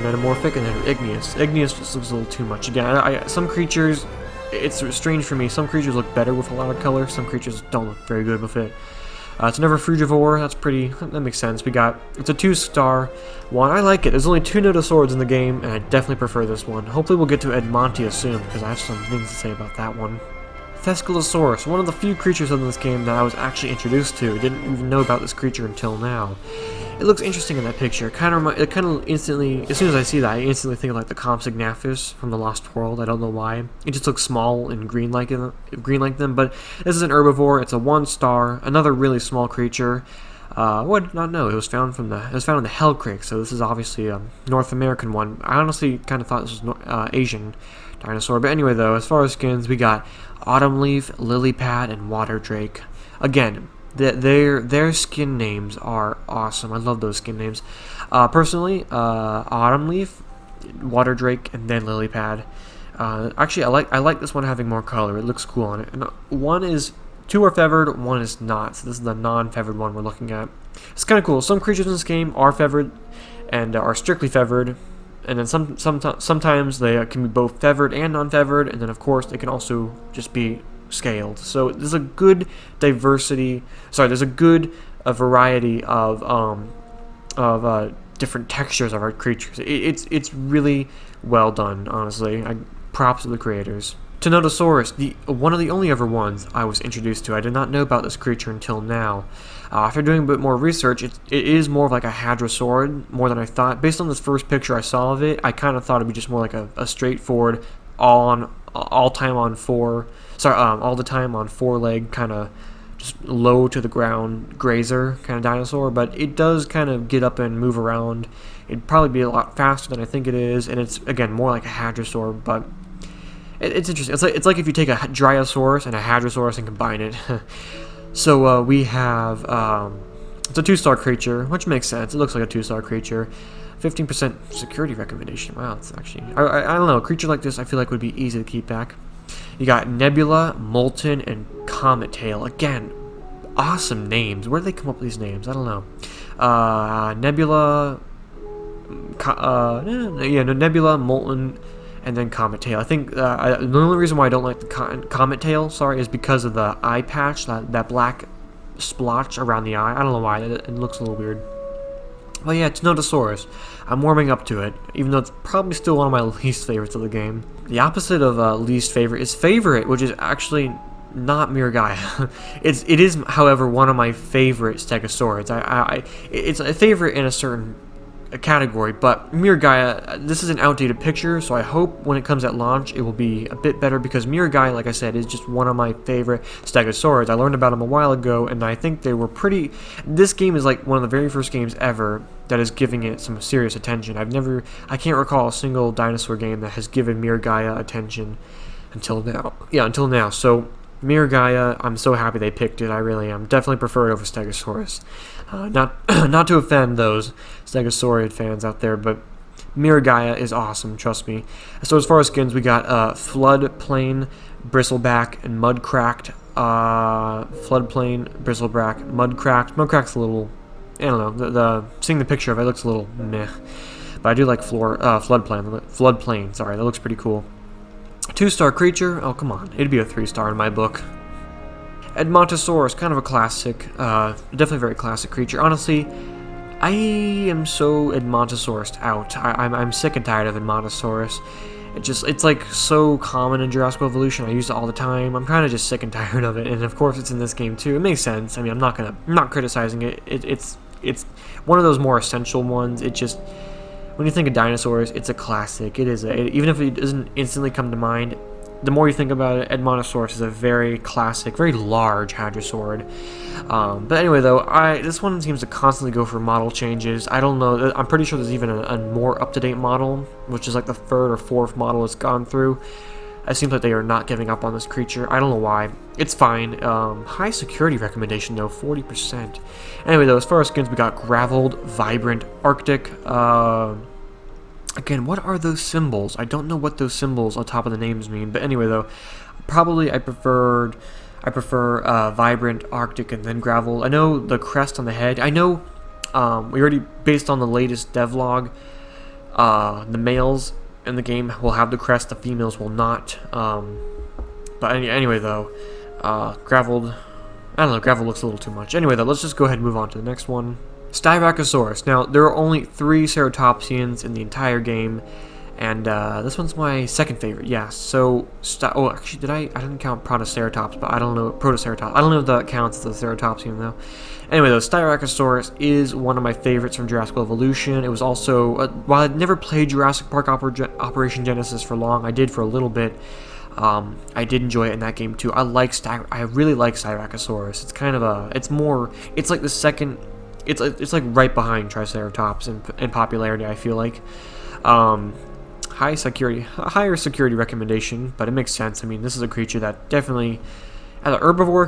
metamorphic, and then igneous. Igneous just looks a little too much. Again, some creatures, it's strange for me. Some creatures look better with a lot of color. Some creatures don't look very good with it. It's another frugivore. That makes sense. It's a 2-star one. I like it. There's only 2 Nodosaurids in the game, and I definitely prefer this one. Hopefully we'll get to Edmontia soon, because I have some things to say about that one. Thescelosaurus, one of the few creatures in this game that I was actually introduced to. Didn't even know about this creature until now. It looks interesting in that picture. It kind of instantly, as soon as I see that, I instantly think of like the Compsognathus from the Lost World. I don't know why. It just looks small and green like them. But this is an herbivore. It's a 1-star. Another really small creature. Would not know. It was found in the Hell Creek. So this is obviously a North American one. I honestly kind of thought this was Asian dinosaur. But anyway, though, as far as skins, we got Autumn Leaf, Lily Pad, and Water Drake. Again, their skin names are awesome. I love those skin names. Personally, Autumn Leaf, Water Drake, and then Lily Pad. Actually, I like this one having more color. It looks cool on it. And 2 are feathered, 1 is not. So this is the non-feathered one we're looking at. It's kind of cool. Some creatures in this game are feathered and are strictly feathered. And then sometimes they can be both feathered and non-feathered. And then, of course, they can also just be scaled. So there's a good diversity. Sorry, there's a good variety of different textures of our creatures. It's really well done, honestly. Props to the creators. Tenodosaurus, one of the only other ones I was introduced to. I did not know about this creature until now. After doing a bit more research, it is more of like a hadrosaurid, more than I thought. Based on this first picture I saw of it, I kind of thought it'd be just more like a straightforward all the time on 4-leg kind of just low to the ground grazer kind of dinosaur, but it does kind of get up and move around. It'd probably be a lot faster than I think it is, and it's again more like a hadrosaur, but it's interesting. It's like if you take a Dryosaurus and a Hadrosaurus and combine it. So we have it's a 2-star creature, which makes sense. It looks like a 2-star creature. 15% security recommendation. Wow, it's actually I don't know. A creature like this I feel like would be easy to keep back. You got Nebula, Molten, and Comet Tail. Again, awesome names. Where did they come up with these names? I don't know. Nebula, Nebula, Molten, and then Comet Tail. I think the only reason why I don't like the Comet Tail, is because of the eye patch, that black splotch around the eye. I don't know why. It looks a little weird. Well, yeah, it's Nodosaurus. I'm warming up to it, even though it's probably still one of my least favorites of the game. The opposite of least favorite is favorite, which is actually not Miragaia. It is, however, one of my favorite stegosaurids. It's a favorite in a certain category, but Miragaia, this is an outdated picture, so I hope when it comes at launch it will be a bit better, because Miragaia, like I said, is just one of my favorite stegosaurids. I learned about them a while ago, and I think they were pretty... This game is like one of the very first games ever that is giving it some serious attention. I can't recall a single dinosaur game that has given Miragaia attention until now. Yeah, until now. So Miragaia, I'm so happy they picked it. I really am. Definitely prefer it over Stegosaurus. Not to offend those Stegosaurid fans out there, but Miragaia is awesome, trust me. So as far as skins, we got Floodplain, Bristleback, and Mudcracked. Floodplain, Bristleback, Mudcracked. Mudcracked's a little... I don't know. Seeing the picture of it looks a little meh. But I do like Floodplain, sorry. That looks pretty cool. 2-star creature? Oh, come on. It'd be a 3-star in my book. Edmontosaurus, kind of a classic, definitely a very classic creature. Honestly, I am so Edmontosaurus out. I'm sick and tired of Edmontosaurus. It's like so common in Jurassic Evolution. I use it all the time. I'm kind of just sick and tired of it, and of course it's in this game too. It makes sense. I mean, I'm not criticizing it. It's one of those more essential ones. It just, when you think of dinosaurs, it's a classic. It is even if it doesn't instantly come to mind. The more you think about it, Edmontosaurus is a very classic, very large hadrosaurid. But anyway, though, this one seems to constantly go for model changes. I don't know. I'm pretty sure there's even a more up-to-date model, which is like the 3rd or 4th model it's gone through. It seems like they are not giving up on this creature. I don't know why. It's fine. High security recommendation, though, 40%. Anyway, though, as far as skins, we got Graveled, Vibrant, Arctic, again, what are those symbols? I don't know what those symbols on top of the names mean. But anyway, though, probably I prefer Vibrant, Arctic, and then Gravel. I know the crest on the head. I know we already, based on the latest devlog, The males in the game will have the crest, the females will not. But anyway, though, graveled. I don't know, gravel looks a little too much. Anyway, though, let's just go ahead and move on to the next one. Styracosaurus. Now, there are only 3 ceratopsians in the entire game, and this one's my second favorite. Yeah. So, oh, actually, I didn't count Protoceratops, but I don't know Protoceratops. I don't know if that counts as a ceratopsian though. Anyway, though, Styracosaurus is one of my favorites from Jurassic Evolution. It was also while I'd never played Jurassic Park Operation Genesis for long, I did for a little bit. I did enjoy it in that game too. I really like Styracosaurus. It's kind of it's like the second. It's like right behind Triceratops in popularity, I feel like. Higher security recommendation, but it makes sense. I mean, this is a creature that definitely, as an herbivore,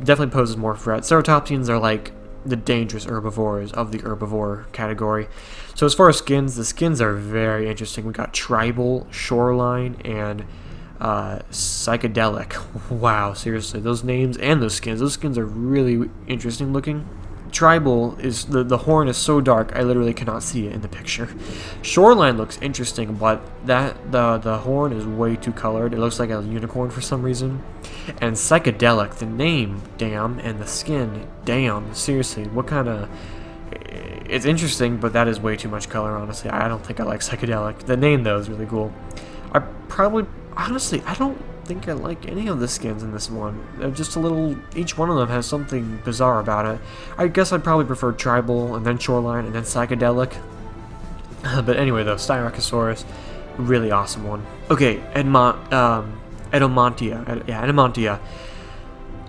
definitely poses more threat. Ceratopsians are like the dangerous herbivores of the herbivore category. So as far as skins, the skins are very interesting. We got tribal, shoreline, and psychedelic. Wow, seriously, those names and those skins are really interesting looking. Tribal is the horn is so dark I literally cannot see it in the picture. Shoreline looks interesting, but the horn is way too colored. It looks like a unicorn for some reason. And psychedelic, the name, damn, and the skin, damn. Seriously, what kind of? It's interesting, but that is way too much color. Honestly, I don't think I like psychedelic. The name though is really cool. Honestly, I don't think I like any of the skins in this one. They're just a little. Each one of them has something bizarre about it. I guess I'd probably prefer tribal, and then shoreline, and then psychedelic. But anyway, though, Styracosaurus, really awesome one. Okay, Edomontia. Edomontia.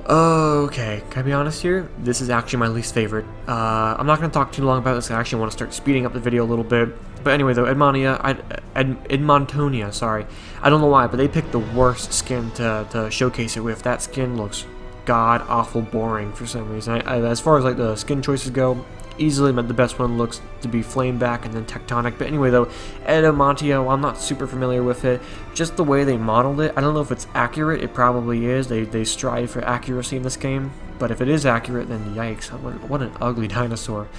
Okay, can I be honest here? This is actually my least favorite. I'm not going to talk too long about this. I actually want to start speeding up the video a little bit. But anyway, though, Edmontonia, sorry. I don't know why, but they picked the worst skin to showcase it with. That skin looks god-awful boring for some reason. As far as like the skin choices go, easily the best one looks to be Flameback and then Tectonic. But anyway, though, Edomontia, well, I'm not super familiar with it. Just the way they modeled it, I don't know if it's accurate. It probably is. They strive for accuracy in this game. But if it is accurate, then yikes, what an ugly dinosaur.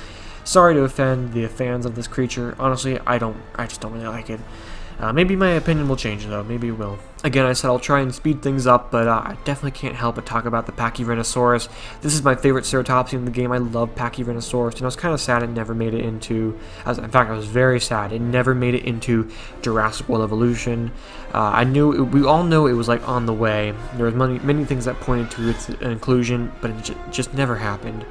Sorry to offend the fans of this creature. Honestly, I just don't really like it. Maybe my opinion will change, though. Maybe it will. Again, I said I'll try and speed things up, but I definitely can't help but talk about the Pachyrhinosaurus. This is my favorite ceratopsian in the game. I love Pachyrhinosaurus, and I was kind of sad it never made it into... In fact, I was very sad it never made it into Jurassic World Evolution. We all know it was like on the way. There was many things that pointed to its inclusion, but it just never happened.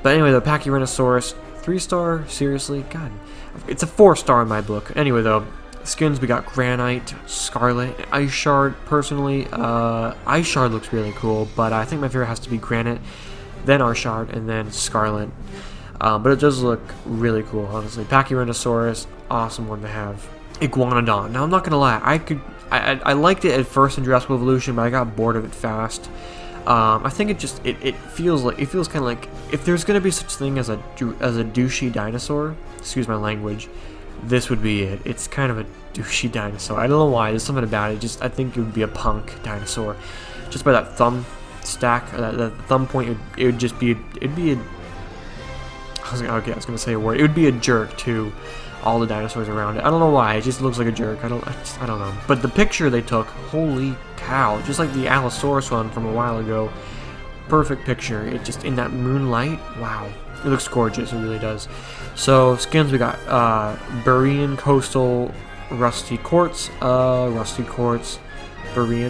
But anyway, the Pachyrhinosaurus, 3-star? Seriously? God. It's a 4-star in my book. Anyway, though, skins, we got Granite, Scarlet, and Ice Shard. Personally, Ice Shard looks really cool, but I think my favorite has to be Granite, then Ice Shard, and then Scarlet. But it does look really cool, honestly. Pachyrhinosaurus, awesome one to have. Iguanodon. Now, I'm not gonna lie, I liked it at first in Jurassic Evolution, but I got bored of it fast. I think it feels kind of like if there's gonna be such thing as a douchey dinosaur, excuse my language, this would be it. It's kind of a douchey dinosaur. I don't know why. There's something about it. I think it would be a punk dinosaur. Just by that thumb stack, the thumb point, it'd be a. I was gonna say a word. It would be a jerk to all the dinosaurs around it. I don't know why. It just looks like a jerk. I don't know. But the picture they took, holy cow! Just like the Allosaurus one from a while ago. Perfect picture. It just in that moonlight. Wow. It looks gorgeous. It really does. So skins, we got Burrian Coastal, Rusty Quartz, Burrian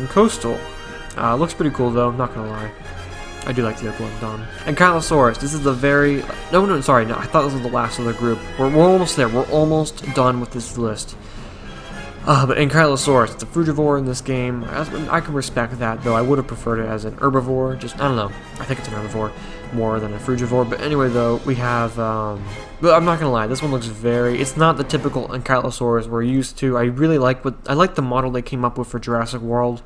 Coastal. Looks pretty cool though. I'm not gonna lie. I do like the Iguanodon. And Ankylosaurus. This is the very... No, sorry. No, I thought this was the last of the group. We're almost there. We're almost done with this list. But Ankylosaurus, it's a frugivore in this game. I can respect that, though. I would have preferred it as an herbivore. I don't know. I think it's an herbivore more than a frugivore. But anyway, though, we have... But I'm not gonna lie. This one looks very... It's not the typical Ankylosaurus we're used to. I really like the model they came up with for Jurassic World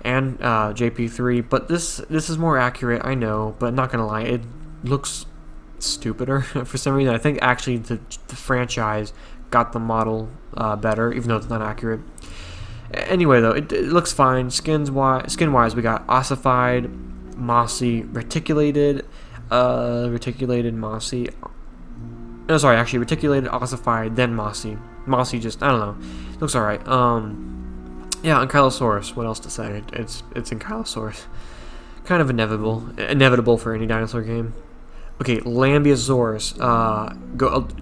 and JP3, but this is more accurate, I know, but not gonna lie, it looks stupider for some reason. I think actually the franchise got the model better, even though it's not accurate. Anyway, though, it looks fine. Skin-wise, we got ossified, mossy, reticulated, mossy. No, sorry, actually reticulated, ossified, then mossy. Mossy just, I don't know, looks alright. Yeah, Ankylosaurus, what else to say? It's Ankylosaurus. Kind of inevitable for any dinosaur game. Okay, Lambeosaurus,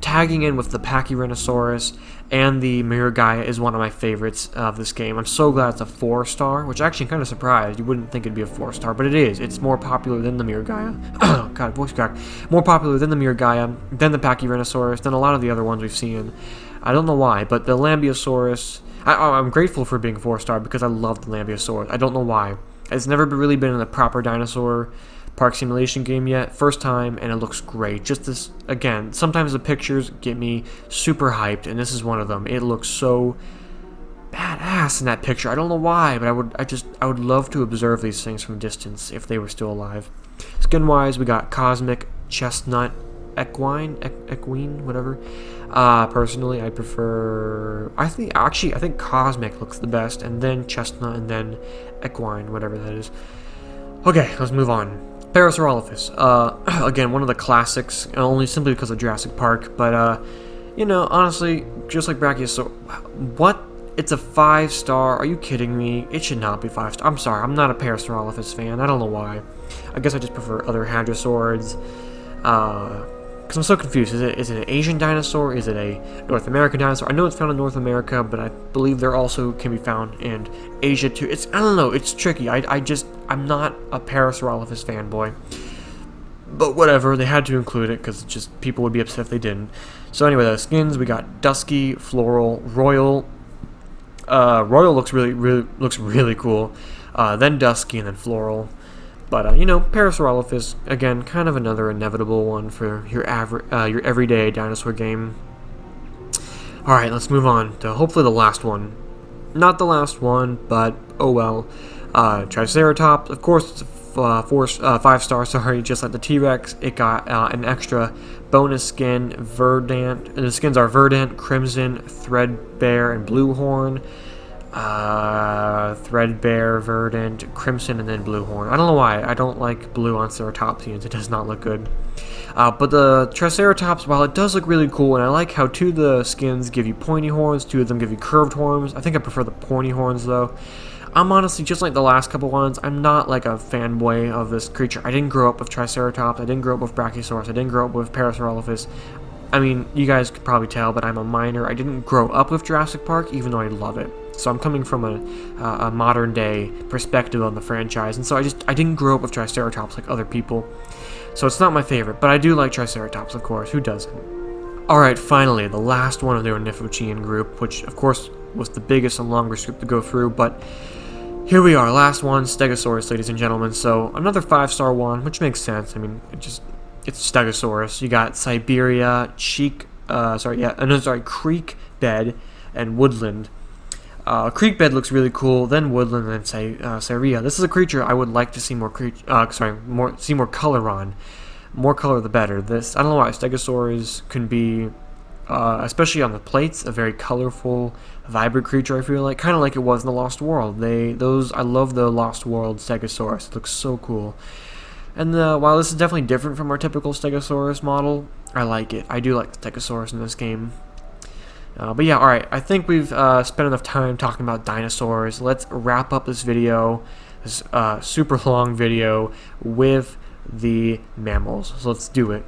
tagging in with the Pachyrhinosaurus and the Miragaia is one of my favorites of this game. I'm so glad it's a 4-star, which actually I'm kind of surprised. You wouldn't think it'd be a 4-star, but it is. It's more popular than the Miragaia. Oh, God, voice crack. More popular than the Miragaia, than the Pachyrhinosaurus, than a lot of the other ones we've seen. I don't know why, but the Lambeosaurus, I'm grateful for being 4-star because I love the Lambeosaurus. I don't know why. It's never really been in a proper dinosaur park simulation game yet. First time, and it looks great. Just this, again, sometimes the pictures get me super hyped, and this is one of them. It looks so badass in that picture. I don't know why, but I would love to observe these things from a distance if they were still alive. Skin-wise, we got Cosmic, Chestnut, Equine, whatever. Personally, I prefer. I think Cosmic looks the best, and then Chestnut, and then Equine, whatever that is. Okay, let's move on. Parasaurolophus. Again, one of the classics, only simply because of Jurassic Park. But you know, honestly, just like Brachiosaurus, what? It's a 5-star. Are you kidding me? It should not be 5-star. I'm sorry, I'm not a Parasaurolophus fan. I don't know why. I guess I just prefer other hadrosaurs. Because I'm so confused. Is it an Asian dinosaur? Is it a North American dinosaur? I know it's found in North America, but I believe there also can be found in Asia too. I don't know. It's tricky. I'm not a Parasaurolophus fanboy. But whatever. They had to include it because just people would be upset if they didn't. So anyway, the skins, we got Dusky, Floral, Royal. Royal looks really cool. Then Dusky, and then Floral. But, you know, Parasaurolophus, again, kind of another inevitable one for your everyday dinosaur game. Alright, let's move on to hopefully the last one. Not the last one, but oh well. Triceratops, of course, it's a 5-star, sorry, just like the T-Rex. It got an extra bonus skin, Verdant. And the skins are Verdant, Crimson, Threadbare, and Bluehorn. Threadbare, Verdant, Crimson, and then Bluehorn. I don't know why. I don't like blue on Ceratopsians. It does not look good. But the Triceratops, while it does look really cool, and I like how 2 of the skins give you pointy horns, 2 of them give you curved horns. I think I prefer the pointy horns, though. I'm honestly, just like the last couple ones, I'm not like a fanboy of this creature. I didn't grow up with Triceratops. I didn't grow up with Brachiosaurus. I didn't grow up with Parasaurolophus. I mean, you guys could probably tell, but I'm a minor. I didn't grow up with Jurassic Park, even though I love it. So I'm coming from a modern-day perspective on the franchise, and so I didn't grow up with Triceratops like other people. So it's not my favorite, but I do like Triceratops, of course. Who doesn't? Alright, finally, the last one of the Ornithischian group, which, of course, was the biggest and longest group to go through, but here we are, last one, Stegosaurus, ladies and gentlemen. So another 5-star one, which makes sense. I mean, it's Stegosaurus. You got Siberia, Creek Bed, and Woodland. Creek Bed looks really cool. Then Woodland, and then Syria. This is a creature I would like to see more color on. More color, the better. I don't know why Stegosaurus can be, especially on the plates, a very colorful, vibrant creature. I feel like kind of like it was in the Lost World. I love the Lost World Stegosaurus. It looks so cool. And while this is definitely different from our typical Stegosaurus model, I like it. I do like the Stegosaurus in this game. But yeah, alright, I think we've spent enough time talking about dinosaurs. Let's wrap up this video, this super long video, with the mammals. So let's do it.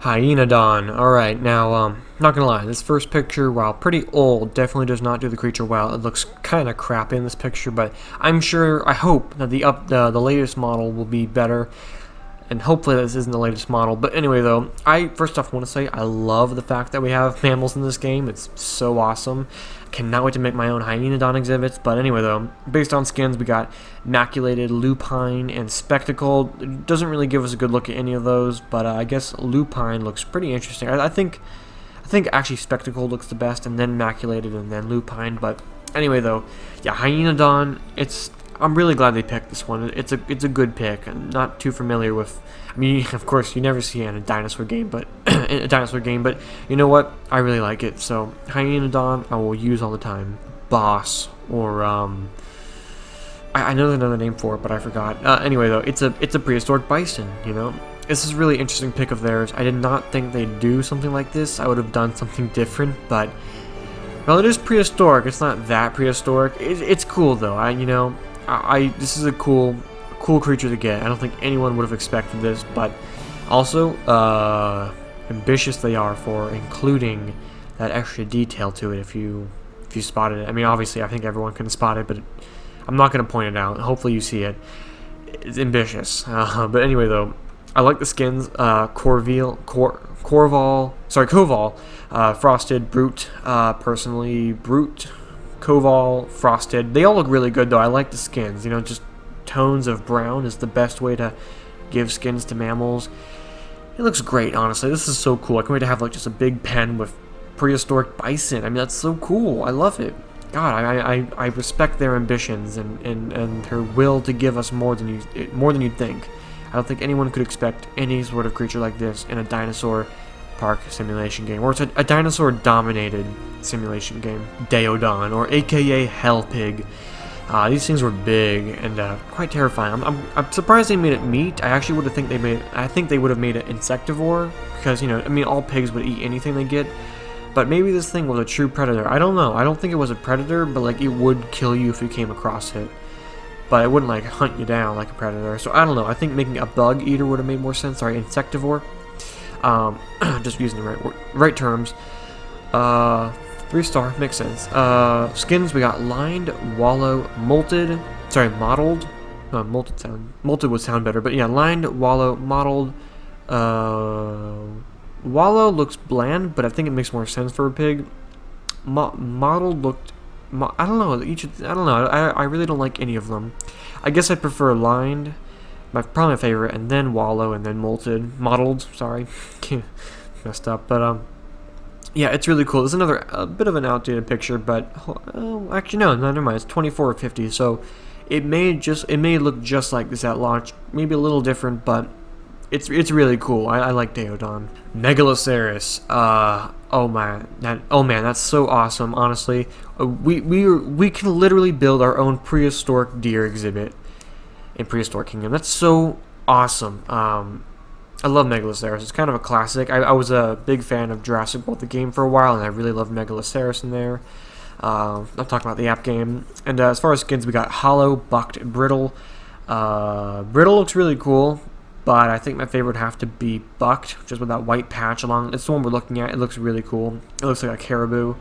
Hyaenodon. Alright, now, not gonna lie, this first picture, while pretty old, definitely does not do the creature well. It looks kind of crappy in this picture, but I hope that the latest model will be better. And hopefully this isn't the latest model. But anyway, though, I first off want to say I love the fact that we have mammals in this game. It's so awesome. Cannot wait to make my own Hyaenodon exhibits. But anyway, though, based on skins, we got Maculated, Lupine, and Spectacled. It doesn't really give us a good look at any of those, but I guess Lupine looks pretty interesting. I think actually Spectacled looks the best, and then Maculated, and then Lupine. But anyway, though, yeah, Hyaenodon, I'm really glad they picked this one. It's a good pick. I'm not too familiar with. I mean, of course, you never see it in a dinosaur game, but you know what? I really like it. So Hyaenodon, I will use all the time. Boss, or I know another name for it, but I forgot. Anyway, though, it's a prehistoric bison. You know, this is a really interesting pick of theirs. I did not think they'd do something like this. I would have done something different, but well, it is prehistoric. It's not that prehistoric. It's cool though. This is a cool creature to get. I don't think anyone would have expected this, but also ambitious they are for including that extra detail to it. If you spotted it, I mean, obviously, I think everyone can spot it, but I'm not going to point it out. Hopefully, you see it. It's ambitious. But anyway, though, I like the skins. Koval, Frosted, Brute. Personally, Brute, Koval, Frosted. They all look really good, though. I like the skins. You know, just tones of brown is the best way to give skins to mammals. It looks great, honestly. This is so cool. I can't wait to have like just a big pen with prehistoric bison. I mean, that's so cool. I love it. God, I respect their ambitions and her will to give us more than you'd think. I don't think anyone could expect any sort of creature like this in a dinosaur park simulation game, or it's a dinosaur-dominated simulation game. Daeodon, or AKA Hell Pig. These things were big and quite terrifying. I'm surprised they made it meat. I actually would have I think they would have made it insectivore, because, you know, I mean, all pigs would eat anything they get. But maybe this thing was a true predator. I don't know. I don't think it was a predator, but like it would kill you if you came across it. But it wouldn't like hunt you down like a predator. So I don't know. I think making a bug eater would have made more sense. Sorry, insectivore. Just using the right terms. 3-star, makes sense. Skins, we got lined, wallow, molted. Sorry, mottled. Molted would sound better, but yeah, lined, wallow, mottled. Wallow looks bland, but I think it makes more sense for a pig. Mottled looked. I don't know. I don't know. I really don't like any of them. I guess I prefer lined. Probably my favorite, and then wallow, and then mottled. Sorry, messed up. But yeah, it's really cool. There's a bit of an outdated picture, but actually no, never mind. It's 24 or 50, so it may look just like this at launch. Maybe a little different, but it's really cool. I like Daeodon. Megaloceros. Oh man, that's so awesome. Honestly, we can literally build our own prehistoric deer exhibit in Prehistoric Kingdom. That's so awesome. I love Megaloceros. It's kind of a classic. I was a big fan of Jurassic World, the game, for a while, and I really loved Megaloceros in there. I'm talking about the app game. And as far as skins, we got hollow, bucked, and brittle. Brittle looks really cool, but I think my favorite would have to be bucked, just with that white patch along. It's the one we're looking at. It looks really cool. It looks like a caribou.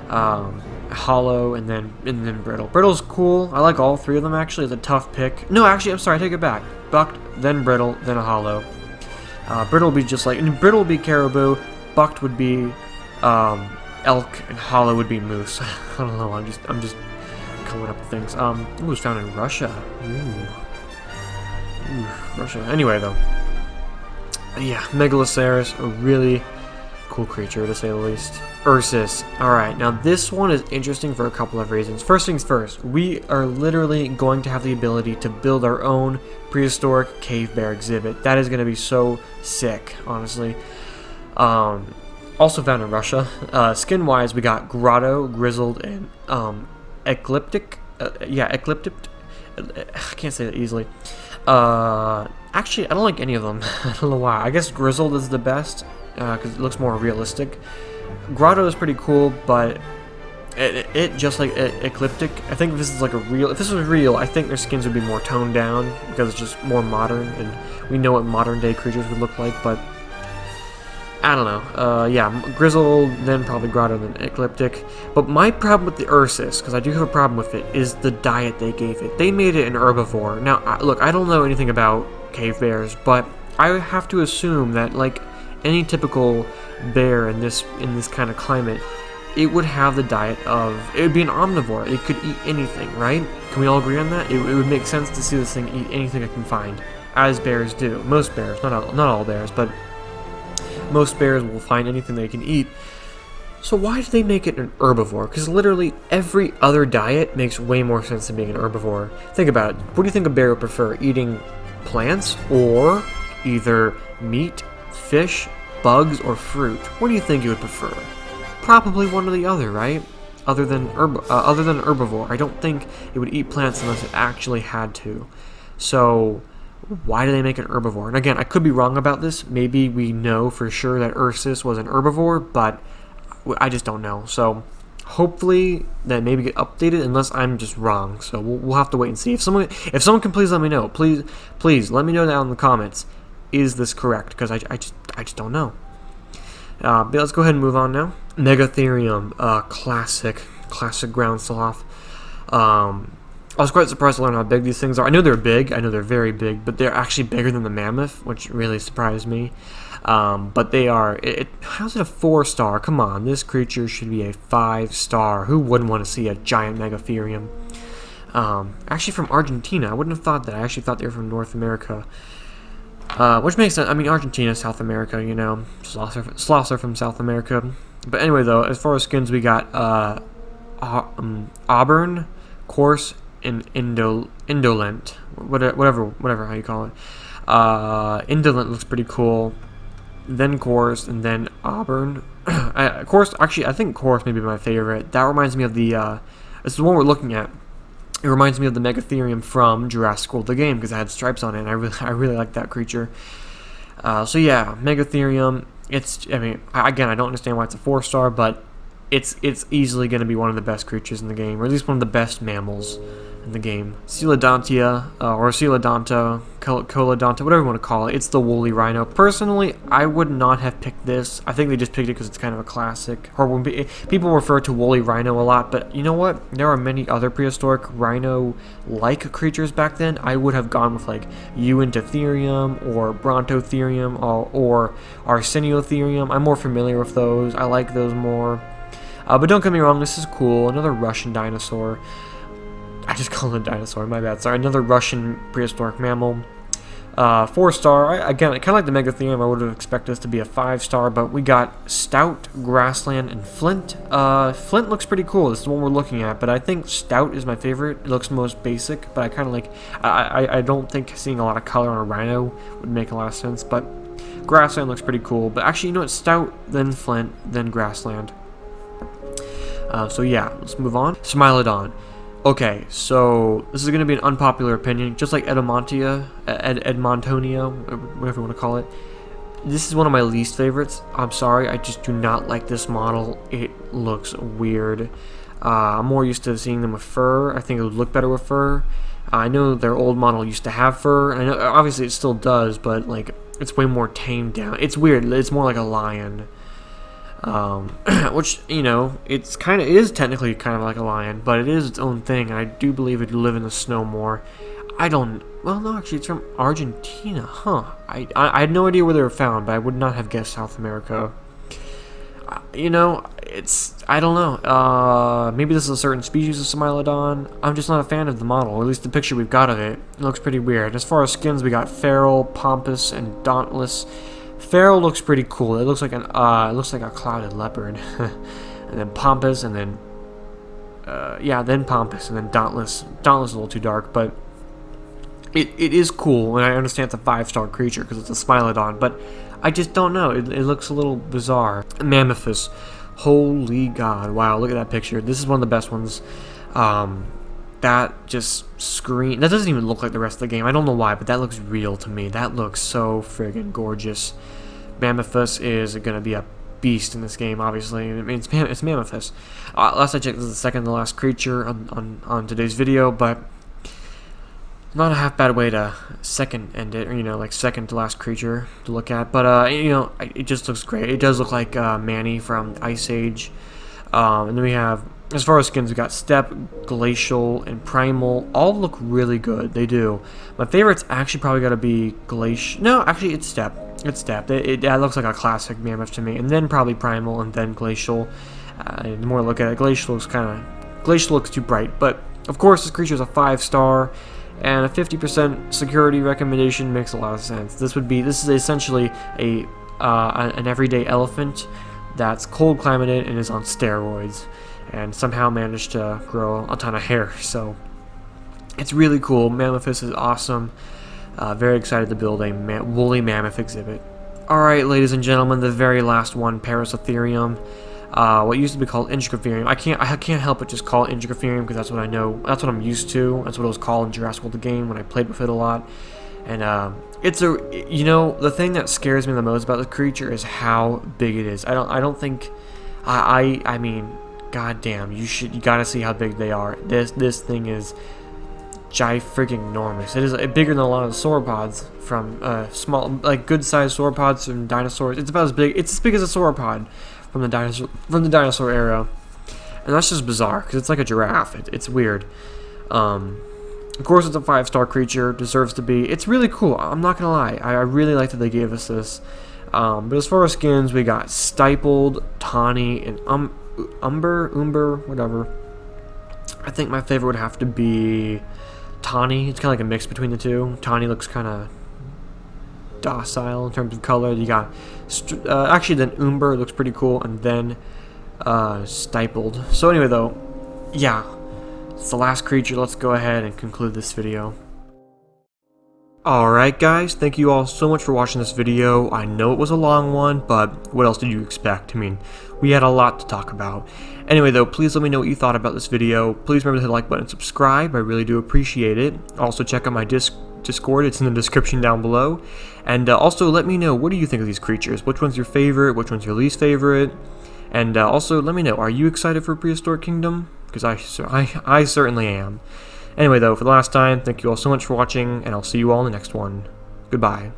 Hollow, and then brittle. Brittle's cool. I like all three of them, actually. It's a tough pick. No, actually, I'm sorry, I take it back. Bucked, then brittle, then a hollow. Brittle would be just like, and brittle would be caribou, bucked would be elk, and hollow would be moose. I don't know. I'm just coming up with things. It was found in Russia. Ooh, Russia. Anyway, though, yeah, Megaloceros, a really cool creature to say the least. Ursus. Alright, now this one is interesting for a couple of reasons. First things first, we are literally going to have the ability to build our own prehistoric cave bear exhibit. That is going to be so sick, honestly. Also found in Russia. Skin wise, we got grotto, grizzled, and ecliptic. Ecliptic. I can't say that easily. Actually, I don't like any of them. I don't know why. I guess grizzled is the best because it looks more realistic. Grotto is pretty cool, but it just like ecliptic. I think if this is like if this was real, I think their skins would be more toned down because it's just more modern, and we know what modern day creatures would look like. But I don't know. Yeah, grizzled, then probably grotto, then ecliptic. But my problem with the Ursus, because I do have a problem with it, is the diet they gave it. They made it an herbivore. Now, look, I don't know anything about cave bears, but I have to assume that like any typical bear in this kind of climate, it would have the diet of, it would be an omnivore. It could eat anything, right? Can we all agree on that? It would make sense to see this thing eat anything it can find, as bears do. Most bears, not all bears, but most bears will find anything they can eat. So why did they make it an herbivore? Because literally every other diet makes way more sense than being an herbivore. Think about it. What do you think a bear would prefer? Eating plants, or either meat, fish, bugs, or fruit? What do you think you would prefer? Probably one or the other, right? Other than herbivore. I don't think it would eat plants unless it actually had to. So Why do they make it herbivore? And again, I could be wrong about this. Maybe we know for sure that Ursus was an herbivore, but I just don't know. So hopefully that maybe get updated, unless I'm just wrong. So we'll have to wait and see. If someone can please let me know. Please let me know down in the comments. Is this correct? Because I just don't know. But let's go ahead and move on now. Megatherium, classic ground sloth. I was quite surprised to learn how big these things are. I know they're big. I know they're very big, but they're actually bigger than the mammoth, which really surprised me. But they are... how's it a 4-star? Come on, this creature should be a 5-star. Who wouldn't want to see a giant Megatherium? Actually from Argentina. I wouldn't have thought that. I actually thought they were from North America. Which makes sense. I mean, Argentina, South America, you know. Sloths are from South America. But anyway, though, as far as skins, we got auburn, coarse, and indolent, whatever how you call it. Indolent looks pretty cool. Then coarse, and then auburn. Coarse, actually, I think coarse may be my favorite. That reminds me of the. It's the one we're looking at. It reminds me of the Megatherium from Jurassic World the game because it had stripes on it. And I really like that creature. So yeah, Megatherium. I mean, again, I don't understand why it's a 4-star, but it's easily going to be one of the best creatures in the game, or at least one of the best mammals in the game. Coelodonta, or Coelodonta, Coelodonta, whatever you want to call it. It's the woolly rhino. Personally, I would not have picked this. I think they just picked it because it's kind of a classic. Or when people refer to woolly rhino a lot, but you know what? There are many other prehistoric rhino-like creatures back then. I would have gone with like Uintatherium or Brontotherium or Arsinotherium. I'm more familiar with those. I like those more. But don't get me wrong, this is cool. Another Russian dinosaur. I just called it a dinosaur, my bad. Sorry, another Russian prehistoric mammal. 4-star. Again, kind of like the Megatherium, I would have expected this to be a 5-star, but we got Stout, Grassland, and Flint. Flint looks pretty cool. This is the one we're looking at, but I think Stout is my favorite. It looks most basic, but I kind of like... I don't think seeing a lot of color on a rhino would make a lot of sense, but Grassland looks pretty cool. But actually, you know what? Stout, then Flint, then Grassland. So yeah, let's move on. Smilodon. Okay, so this is going to be an unpopular opinion, just like Edmontonia, whatever you want to call it. This is one of my least favorites. I'm sorry, I just do not like this model. It looks weird. I'm more used to seeing them with fur. I think it would look better with fur. I know their old model used to have fur. I know, obviously it still does, but like it's way more tamed down. It's weird. It's more like a lion. Which, you know, it is technically kind of like a lion, but it is its own thing, and I do believe it live in the snow more. Well, no, actually, it's from Argentina, huh? I had no idea where they were found, but I would not have guessed South America. You know, I don't know, maybe this is a certain species of Smilodon. I'm just not a fan of the model, or at least the picture we've got of it. It looks pretty weird. As far as skins, we got Feral, Pompous, and Dauntless. Feral looks pretty cool. It looks like a clouded leopard, and then Pompous, and then then Pompous, and then Dauntless. Dauntless is a little too dark, but it is cool, and I understand it's a 5-star creature because it's a Smilodon, but I just don't know. It looks a little bizarre. Mammothus. Holy God! Wow, look at that picture. This is one of the best ones. That just that doesn't even look like the rest of the game. I don't know why, but that looks real to me. That looks so friggin' gorgeous. Mammothus is going to be a beast in this game, obviously. I mean, it's Mammothus. Last I checked, this is the second to last creature on today's video, but not a half bad way to second end it, or, you know, like second to last creature to look at. But, you know, it just looks great. It does look like Manny from Ice Age. And then we have... As far as skins, we got Steppe, Glacial, and Primal. All look really good. They do. My favorite's actually probably got to be Glacial. No, actually, it's Steppe. It's Steppe. That looks like a classic mammoth to me. And then probably Primal, and then Glacial. The more I look at it, Glacial looks too bright. But, of course, this creature is a 5-star. And a 50% security recommendation makes a lot of sense. This is essentially an everyday elephant that's cold climated and is on steroids, and somehow managed to grow a ton of hair. So it's really cool. Mammothus is awesome. Very excited to build a woolly mammoth exhibit. Alright, ladies and gentlemen, the very last one, Parasitherium. What used to be called Inchicotherium. I can't help but just call it Inchicotherium because that's what I know. That's what I'm used to. That's what it was called in Jurassic World the game when I played with it a lot. And it's a, you know, the thing that scares me the most about the creature is how big it is. I don't think, I mean, goddamn, you gotta see how big they are. This thing is freaking enormous. It is bigger than a lot of the sauropods from small, like good-sized sauropods from dinosaurs. It's about as big. It's as big as a sauropod from the dinosaur era, and that's just bizarre because it's like a giraffe. It's weird. Of course, it's a 5-star creature. Deserves to be. It's really cool. I'm not gonna lie. I really like that they gave us this. But as far as skins, we got Stippled, Tawny, and Umber, whatever. I think my favorite would have to be Tawny. It's kind of like a mix between the two. Tawny looks kind of docile in terms of color. You got actually then Umber looks pretty cool, and then Stippled. So anyway, though, yeah, it's the last creature. Let's go ahead and conclude this video. Alright guys, thank you all so much for watching this video. I know it was a long one, but what else did you expect? I mean, we had a lot to talk about. Anyway though, please let me know what you thought about this video. Please remember to hit the like button and subscribe. I really do appreciate it. Also check out my Discord, it's in the description down below. And also let me know, what do you think of these creatures? Which one's your favorite? Which one's your least favorite? And also let me know, are you excited for Prehistoric Kingdom? Because I certainly am. Anyway though, for the last time, thank you all so much for watching, and I'll see you all in the next one. Goodbye.